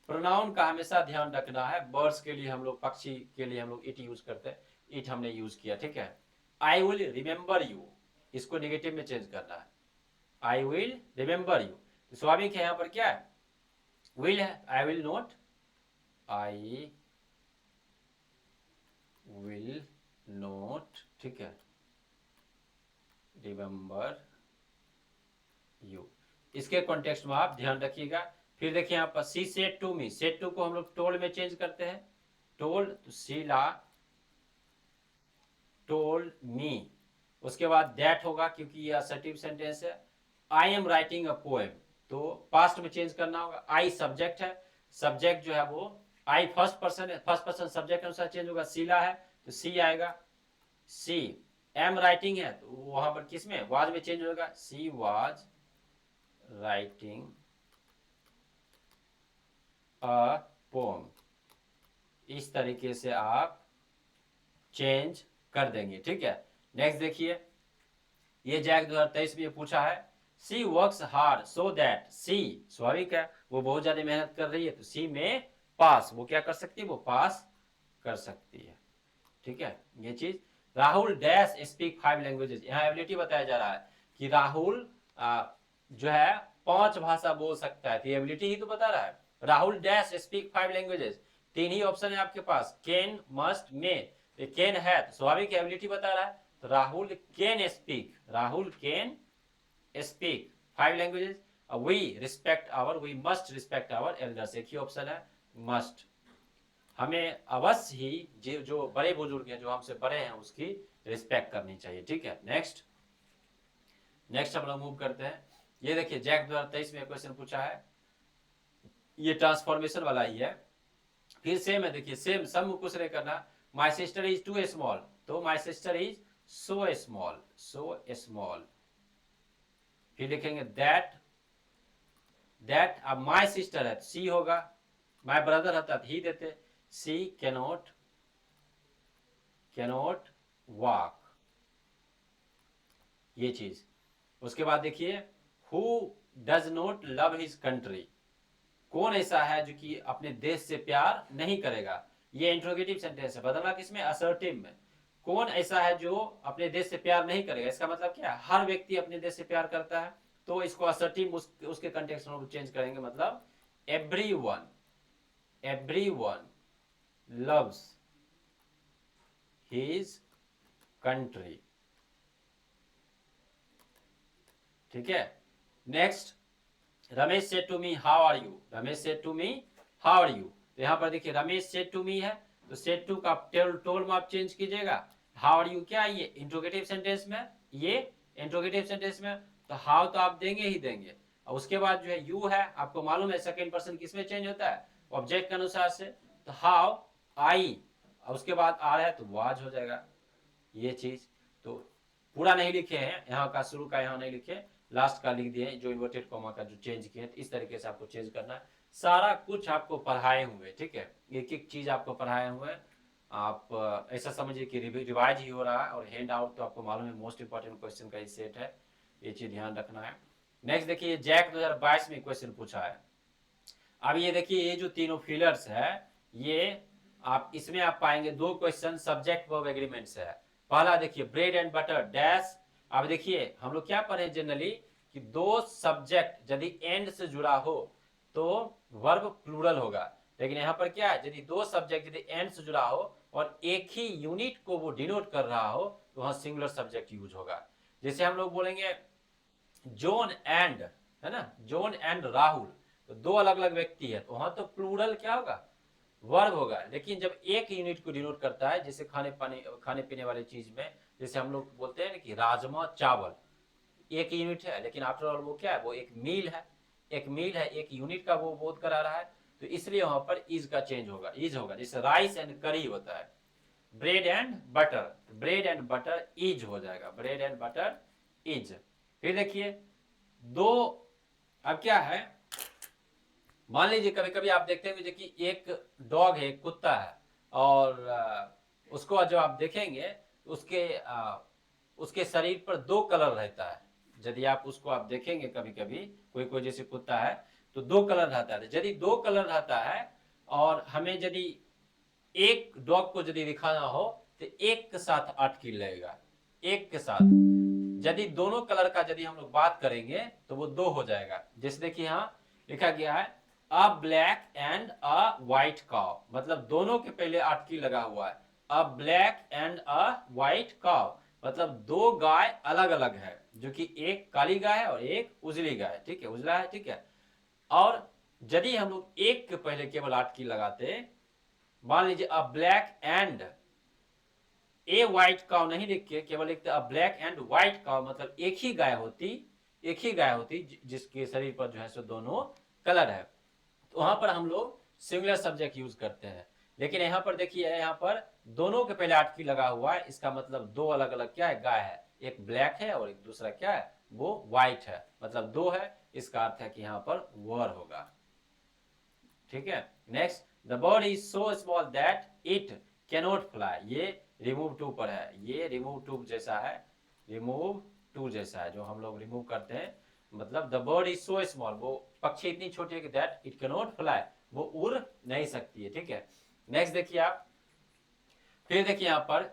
Pronoun का हमेशा ध्यान रखना है, बर्ड्स के लिए हम लोग, पक्षी के लिए हम लोग इट यूज करते हैं, इट हमने यूज किया। ठीक है, आई विल रिमेंबर यू, इसको नेगेटिव में चेंज करना है, आई विल रिमेंबर यू, तो स्वाभाविक है यहाँ पर क्या है, विल है, I will not, I will not, ठीक है, रिमेंबर यू, इसके कॉन्टेक्स्ट में आप ध्यान रखिएगा। फिर देखिए यहाँ पर she said to me, said to को हम लोग टोल्ड में चेंज करते हैं, टोल्ड, तो शीला टोल्ड मी, उसके बाद दैट होगा क्योंकि ये असर्टिव सेंटेंस है, I am writing a poem, तो पास्ट में चेंज करना होगा, आई सब्जेक्ट है, सब्जेक्ट जो है वो आई फर्स्ट पर्सन है, फर्स्ट पर्सन सब्जेक्ट अनुसार चेंज होगा, शीला है तो सी आएगा, सी एम राइटिंग है तो वहां पर किस में, वाज में चेंज होगा, she was writing a poem, इस तरीके से आप चेंज कर देंगे। ठीक है, नेक्स्ट देखिए, ये जैक 2023 में पूछा है, सी वर्क्स हार्ड सो दैट, सी स्वाभाविक है, वो बहुत ज्यादा मेहनत कर रही है, तो सी में पास, वो क्या कर सकती है, वो पास कर सकती है। ठीक है, ये चीज, राहुल डैश स्पीक 5 लैंग्वेजेस, यहाँ एबिलिटी बताया जा रहा है कि राहुल जो है 5 भाषा बोल सकता है, तो एबिलिटी ही तो बता रहा है, राहुल डैश स्पीक 5 लैंग्वेजेस, 3 ही ऑप्शन है आपके पास, कैन, मस्ट, मे, कैन है तो स्वाभाविक एबिलिटी बता रहा है, तो Rahul can speak, Rahul can speak 5 languages, we must respect our elders, एक ही ऑप्शन है मस्ट, हमें अवश्य ही जो बड़े बुजुर्ग हैं, जो हमसे बड़े हैं, उसकी रिस्पेक्ट करनी चाहिए। ठीक है, नेक्स्ट हम लोग मूव करते हैं, ये देखिए जैक 2023 में क्वेश्चन पूछा है, ये ट्रांसफॉर्मेशन वाला ही है, फिर सेम है, देखिए सेम, सब कुछ नहीं करना, my sister is too small, तो my sister is so small, फिर लिखेंगे दैट, अब माई सिस्टर है तो सी होगा, माई ब्रदर रहता तो ही देते, सी कैनॉट वॉक, ये चीज। उसके बाद देखिए, who does not love his country, कौन ऐसा है जो कि अपने देश से प्यार नहीं करेगा। ये इंट्रोगेटिव सेंटेंस है, बदलना किसमें, असर्टिव में। कौन ऐसा है जो अपने देश से प्यार नहीं करेगा, इसका मतलब क्या है, हर व्यक्ति अपने देश से प्यार करता है। तो इसको असर्टिव उसके कंटेक्स्ट में चेंज करेंगे, मतलब everyone loves his country. ठीक है। Next, Ramesh said to me how are you, Ramesh said to me how are you. तो यहां पर देखिए रमेश सेड टू मी है, तो सेड टू का टोल में आप चेंज कीजिएगा। हाउ आर यू क्या है, ये इंट्रोगेटिव सेंटेंस में, ये इंट्रोगेटिव सेंटेंस में, तो हाउ तो आप देंगे ही देंगे। और उसके बाद जो है यू है, आपको मालूम है सेकंड पर्सन किसमें चेंज होता है, ऑब्जेक्ट के अनुसार से। तो हाउ आई, और उसके बाद आर है तो वाज हो जाएगा, ये चीज। तो पूरा नहीं लिखे हैं यहाँ का, शुरू का यहाँ नहीं लिखे, लास्ट का लिख दिए, जो इन्वर्टेड कॉमा का जो चेंज किए। तो इस तरीके से आपको चेंज करना है। सारा कुछ आपको पढ़ाए हुए, ठीक है, एक एक चीज आपको पढ़ाए हुए। आप ऐसा समझिए कि रिवाइज ही हो रहा है, और हैंड आउट तो आपको मालूम है मोस्ट इंपॉर्टेंट क्वेश्चन का ही सेट है, ये चीज ध्यान रखना है। नेक्स्ट देखिए, जैक 2022 में क्वेश्चन पूछा है। अब ये देखिए, ये जो तीनों फिलर्स है, ये आप इसमें आप पाएंगे दो क्वेश्चन सब्जेक्ट वर्ब एग्रीमेंट से है। पहला देखिए, ब्रेड एंड बटर डैश। अब देखिए हम लोग क्या पढ़े जनरली कि दो सब्जेक्ट यदि एंड से जुड़ा हो तो वर्ब प्लूरल होगा, लेकिन यहाँ पर क्या है, यदि दो सब्जेक्ट यदि एंड से जुड़ा हो और एक ही यूनिट को वो डिनोट कर रहा हो तो वहां सिंगुलर सब्जेक्ट यूज होगा। जैसे हम लोग बोलेंगे जॉन एंड, है ना, जॉन एंड राहुल, तो दो अलग अलग व्यक्ति है, तो वहां तो प्लूरल क्या होगा, वर्ब होगा। लेकिन जब एक यूनिट को डिनोट करता है, जैसे खाने पीने वाली चीज में, जैसे हम लोग बोलते हैं कि राजमा चावल, एक यूनिट है, लेकिन आफ्टर ऑल वो क्या है, वो एक मील है, एक मील है, एक यूनिट का वो बोध करा रहा है। तो इसलिए वहां पर इज का चेंज होगा, इज होगा। जैसे राइस एंड करी होता है, bread and butter, bread and butter is हो जाएगा, ब्रेड एंड बटर इज। फिर देखिए दो, अब क्या है, मान लीजिए कभी कभी आप देखते हैं कि एक डॉग है, एक कुत्ता है, और उसको जो आप देखेंगे उसके उसके शरीर पर दो कलर रहता है। यदि आप उसको आप देखेंगे कभी कभी, कोई कोई जैसे कुत्ता है तो दो कलर रहता है। यदि दो कलर रहता है और हमें यदि एक डॉग को यदि दिखाना हो तो एक के साथ 8 की लगेगा, एक के साथ। यदि दोनों कलर का यदि हम लोग बात करेंगे तो वो दो हो जाएगा। जैसे देखिए यहाँ लिखा गया है अ black and a white cow, मतलब दोनों के पहले 8 की लगा हुआ है। अ black and a white cow, मतलब दो गाय अलग अलग है, जो कि एक काली गाय है और एक उजली गाय है, ठीक है, उजला है, ठीक है। और यदि हम लोग एक के पहले केवल 8 की लगाते, मान लीजिए अ black and a white cow नहीं लिख के केवल लिखते अ ब्लैक एंड व्हाइट काउ, मतलब एक ही गाय होती, एक ही गाय होती जिसके शरीर पर जो है सो दोनों कलर है, तो वहां पर हम लोग सिंगुलर सब्जेक्ट यूज करते हैं। लेकिन यहाँ पर देखिए, यहाँ पर दोनों के पहले 8 की लगा हुआ है, इसका मतलब दो अलग अलग क्या है, गाय है, एक ब्लैक है और एक दूसरा क्या है, वो व्हाइट है, मतलब दो है, इसका अर्थ है कि यहाँ पर वर होगा। ठीक है। Next, the bird is so small that it cannot fly, ये रिमूव टू पर है, ये रिमूव टू जैसा है, रिमूव टू जैसा है, जो हम लोग रिमूव करते हैं। मतलब the bird is so small, वो पक्षी इतनी छोटी है कि दैट इट कैनॉट फ्लाई, वो उड़ नहीं सकती है। ठीक है। नेक्स्ट देखिए आप, फिर देखिए यहाँ पर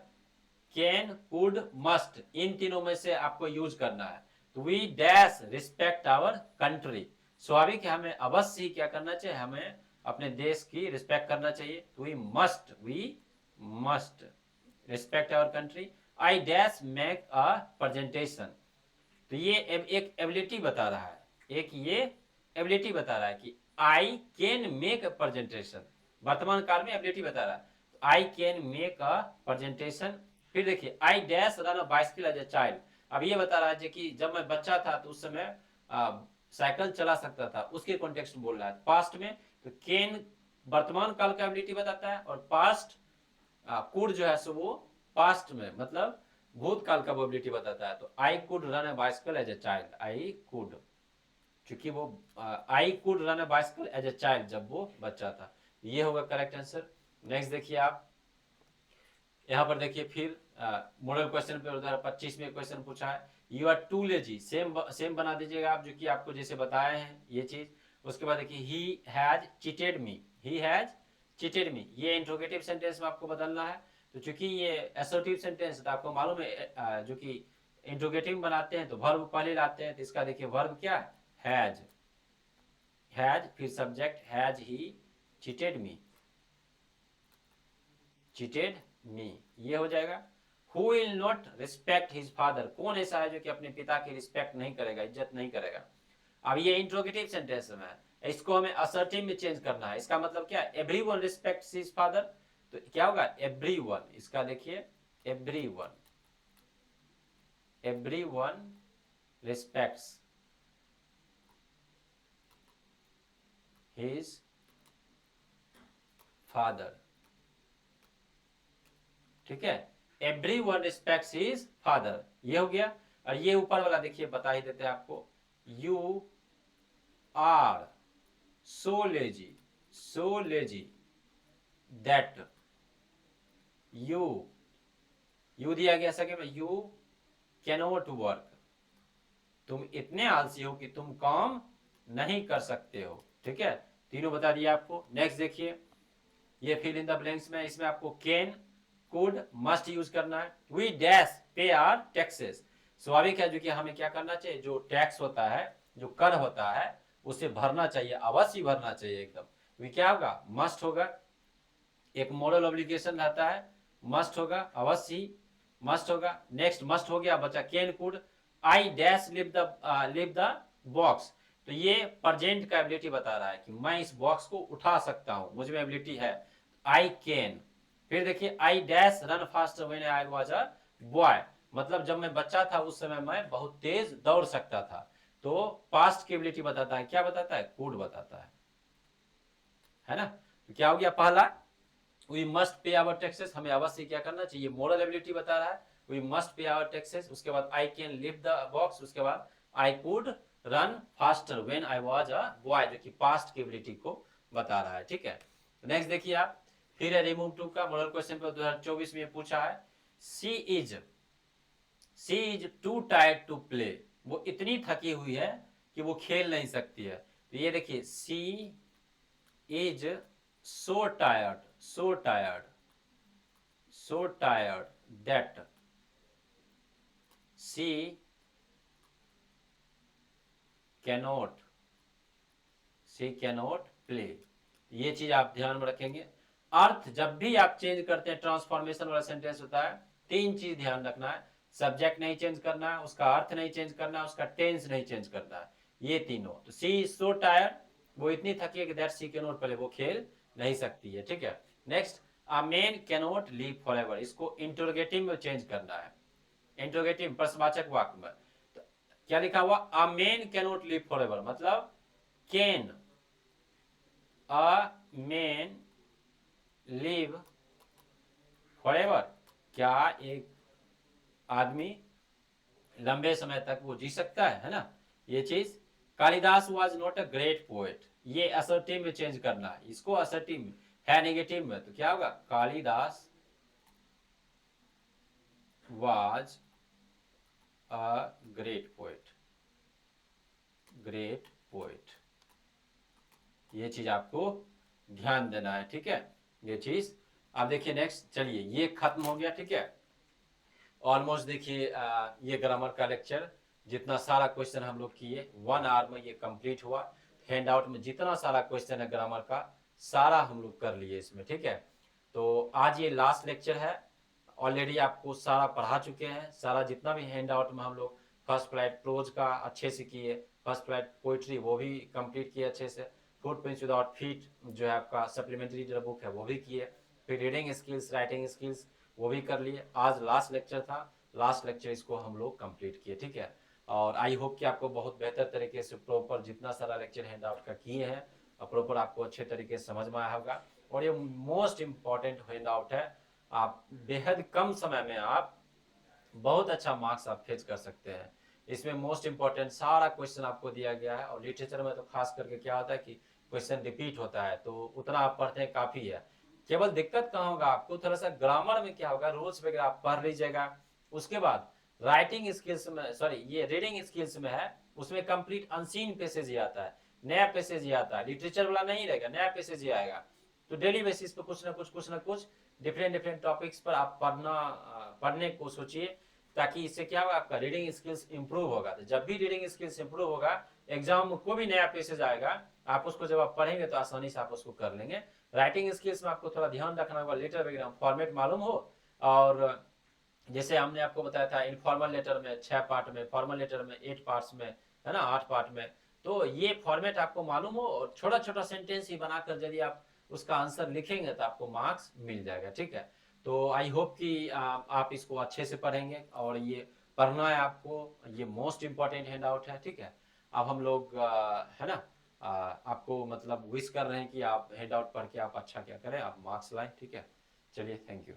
कैन कुड मस्ट, इन तीनों में से आपको यूज करना है। तो we dash respect our country, स्वाभाविक है हमें अवश्य ही क्या करना चाहिए, हमें अपने देश की रिस्पेक्ट करना चाहिए। तो we must respect our country. I dash make a presentation, तो ये एक एबिलिटी बता रहा है, एक ये एबिलिटी बता रहा है कि I can make a presentation, वर्तमान काल में एबिलिटी बता रहा है, I can make a presentation. फिर देखिए I dash run a bicycle as a child, अब ये बता रहा है कि जब मैं बच्चा था तो उस समय साइकिल चला सकता था, उसके कॉन्टेक्स्ट में बोल रहा है पास्ट में। तो कैन वर्तमान काल का एबिलिटी बताता है, और पास्ट कुड जो है सो वो पास्ट में, मतलब भूतकाल का वो एबिलिटी बताता है। तो I could run a bicycle as a child, I could. क्योंकि वो I could run a bicycle as a child, जब वो बच्चा था। ये होगा करेक्ट आंसर। नेक्स्ट देखिए आप, यहाँ पर देखिए फिर मॉडल क्वेश्चन पे 2025 में क्वेश्चन पूछा है, you are too lazy, same same बना दीजिएगा आप, जो कि आपको जैसे बताए हैं ये चीज। उसके बाद देखिए he has cheated me, he has cheated मी, ये इंट्रोगेटिव सेंटेंस में आपको बदलना है। तो चूंकि ये असर्टिव सेंटेंस था, आपको मालूम है जो कि इंट्रोगेटिव बनाते हैं तो वर्ब पहले लाते हैं, तो इसका देखिए वर्ब क्या है, हैज फिर subject has he cheated me, cheated मी, ये हो जाएगा। Who will not respect his father, कौन ऐसा है जो कि अपने पिता की रिस्पेक्ट नहीं करेगा, इज्जत नहीं करेगा। अब ये इंट्रोगेटिव सेंटेंस में है, इसको हमें असर्टिव में चेंज करना है। इसका मतलब क्या है, एवरीवन रिस्पेक्ट्स हिज फादर, तो क्या होगा एवरीवन, इसका देखिए everyone, everyone respects his father, ठीक है, every one respects his father, ये हो गया। और ये ऊपर वाला देखिए बता ही देते हैं आपको, you are so lazy that you, you दिया गया सके में, यू कैनोट वर्क, तुम इतने आलसी हो कि तुम काम नहीं कर सकते हो, ठीक है, तीनों बता दिया आपको। नेक्स्ट देखिए, ये फिल इन द ब्लैंक्स में, इसमें आपको कैन कुड मस्ट यूज करना है। वी डैश पे आर टैक्सेस, स्वाभाविक है जो कि हमें क्या करना चाहिए, जो टैक्स होता है, जो कर होता है, उसे भरना चाहिए, अवश्य भरना चाहिए एकदम। वी क्या होगा, मस्ट होगा, एक मॉरल ऑब्लिगेशन रहता है, मस्ट होगा, अवश्य ही मस्ट होगा। नेक्स्ट मस्ट हो गया, बचा can could. I dash live the box, तो ये प्रेजेंट का एबिलिटी बता रहा है कि मैं इस बॉक्स को उठा सकता हूं, मुझ में एबिलिटी है, आई कैन। फिर देखिए I dash run faster when I was a boy, मतलब जब मैं बच्चा था उस समय मैं बहुत तेज दौड़ सकता था। तो पास्ट की एबिलिटी बताता है, क्या बताता है, कुड बताता है ना। तो क्या हो गया पहला, we must pay our taxes, हमें अवश्य क्या करना चाहिए, मोरल एबिलिटी बता रहा है, we must pay our taxes. उसके बाद I can leave the box, उसके बाद I could run faster when I was a boy, जो कि पास्ट की एबिलिटी को बता रहा है, ठीक है। नेक्स्ट देखिए आप, फिर है रिमूव टू का मॉडल क्वेश्चन पर 2024 में पूछा है, she is she is too tired to play, वो इतनी थकी हुई है कि वो खेल नहीं सकती है। तो ये देखिए सी is so tired that she cannot play, ये चीज आप ध्यान में रखेंगे। अर्थ जब भी आप चेंज करते हैं, ट्रांसफॉर्मेशन वाला सेंटेंस होता है, तीन चीज ध्यान रखना है, सब्जेक्ट नहीं चेंज करना है, उसका अर्थ नहीं चेंज करना है, उसका टेंस नहीं चेंज करना है, ये तीनों। तो सी इज सो टायर्ड, वो इतनी थकी है कि that she can not play, वो खेल नहीं सकती है, ठीक है। Next, a man can not live forever, इसको इंटरोगेटिव में चेंज करना है, इंटरोगेटिव प्रश्नवाचक वाक्य में। तो क्या लिखा हुआ, a man can not live forever, मतलब can a man live forever, क्या एक आदमी लंबे समय तक वो जी सकता है ना, ये चीज। Kalidas was not a great poet, ये असर्टिव में चेंज करना है, इसको असर्टिव में है नेगेटिव में, तो क्या होगा, Kalidas was a great poet, ये चीज आपको ध्यान देना है, ठीक है, ये चीज। अब देखिए नेक्स्ट, चलिए ये खत्म हो गया, ठीक है। ऑलमोस्ट देखिए ये ग्रामर का लेक्चर जितना सारा क्वेश्चन हम लोग किए 1 आवर में ये कंप्लीट हुआ। हैंड आउट में जितना सारा क्वेश्चन है ग्रामर का, सारा हम लोग कर लिए इसमें, ठीक है। तो आज ये लास्ट लेक्चर है, ऑलरेडी आपको सारा पढ़ा चुके हैं, सारा जितना भी हैंड आउट में हम लोग फर्स्ट फ्लाइट प्रोज का अच्छे से किए, फर्स्ट फ्लाइट पोइट्री वो भी कंप्लीट किए अच्छे से, फुटप्रिंट्स विदाउट फीट जो है आपका सप्लीमेंट्री जो बुक है वो भी किए, फिर रीडिंग स्किल्स, राइटिंग स्किल्स वो भी कर लिए। आज लास्ट लेक्चर था, लास्ट लेक्चर इसको हम लोग कंप्लीट किए, ठीक है। और आई होप कि आपको बहुत बेहतर तरीके से प्रॉपर जितना सारा लेक्चर हैंड आउट का किए हैं प्रॉपर आपको अच्छे तरीके से समझ में आया होगा। और ये मोस्ट इंपॉर्टेंट हैंड आउट है, आप बेहद कम समय में आप बहुत अच्छा मार्क्स आप फेच कर सकते हैं। इसमें मोस्ट इंपॉर्टेंट सारा क्वेश्चन आपको दिया गया है, और लिटरेचर में तो खास करके क्या होता है कि क्वेश्चन रिपीट होता है, तो उतना आप पढ़ते हैं काफी है। केवल दिक्कत कहाँ होगा आपको, थोड़ा सा ग्रामर में क्या होगा, रूल्स वगैरह आप पढ़ लीजिएगा। उसके बाद राइटिंग स्किल्स में, सॉरी ये रीडिंग स्किल्स में है, उसमें कंप्लीट अनसीन पैसेज ही आता है, नया पैसेज ही आता है, लिटरेचर वाला नहीं रहेगा, नया पैसेज ही आएगा। तो डेली बेसिस पे कुछ ना कुछ डिफरेंट डिफरेंट टॉपिक्स पर आप पढ़ने को सोचिए, ताकि इससे क्या होगा, आपका रीडिंग स्किल्स इंप्रूव होगा। तो जब भी रीडिंग स्किल्स इंप्रूव होगा, एग्जाम को भी नया पैसेज आएगा, आप उसको जब आप पढ़ेंगे तो आसानी से आप उसको कर लेंगे। राइटिंग स्किल्स में आपको थोड़ा ध्यान रखना होगा, लेटर वगैरह फॉर्मेट मालूम हो। और जैसे हमने आपको बताया था, इनफॉर्मल लेटर में 6 पार्ट में, फॉर्मल लेटर में 8 पार्ट्स में, है ना, 8 पार्ट में। तो ये फॉर्मेट आपको मालूम हो, और छोटा छोटा सेंटेंस ही बनाकर यदि आप उसका आंसर लिखेंगे तो आपको मार्क्स मिल जाएगा, ठीक है। तो आई होप कि आप इसको अच्छे से पढ़ेंगे, और ये पढ़ना है आपको, ये मोस्ट इंपॉर्टेंट हैंड आउट है, ठीक है। अब हम लोग है ना, आपको मतलब विश कर रहे हैं कि आप हैंड आउट पढ़ के आप अच्छा क्या करें, आप मार्क्स लाएं, ठीक है। चलिए, थैंक यू।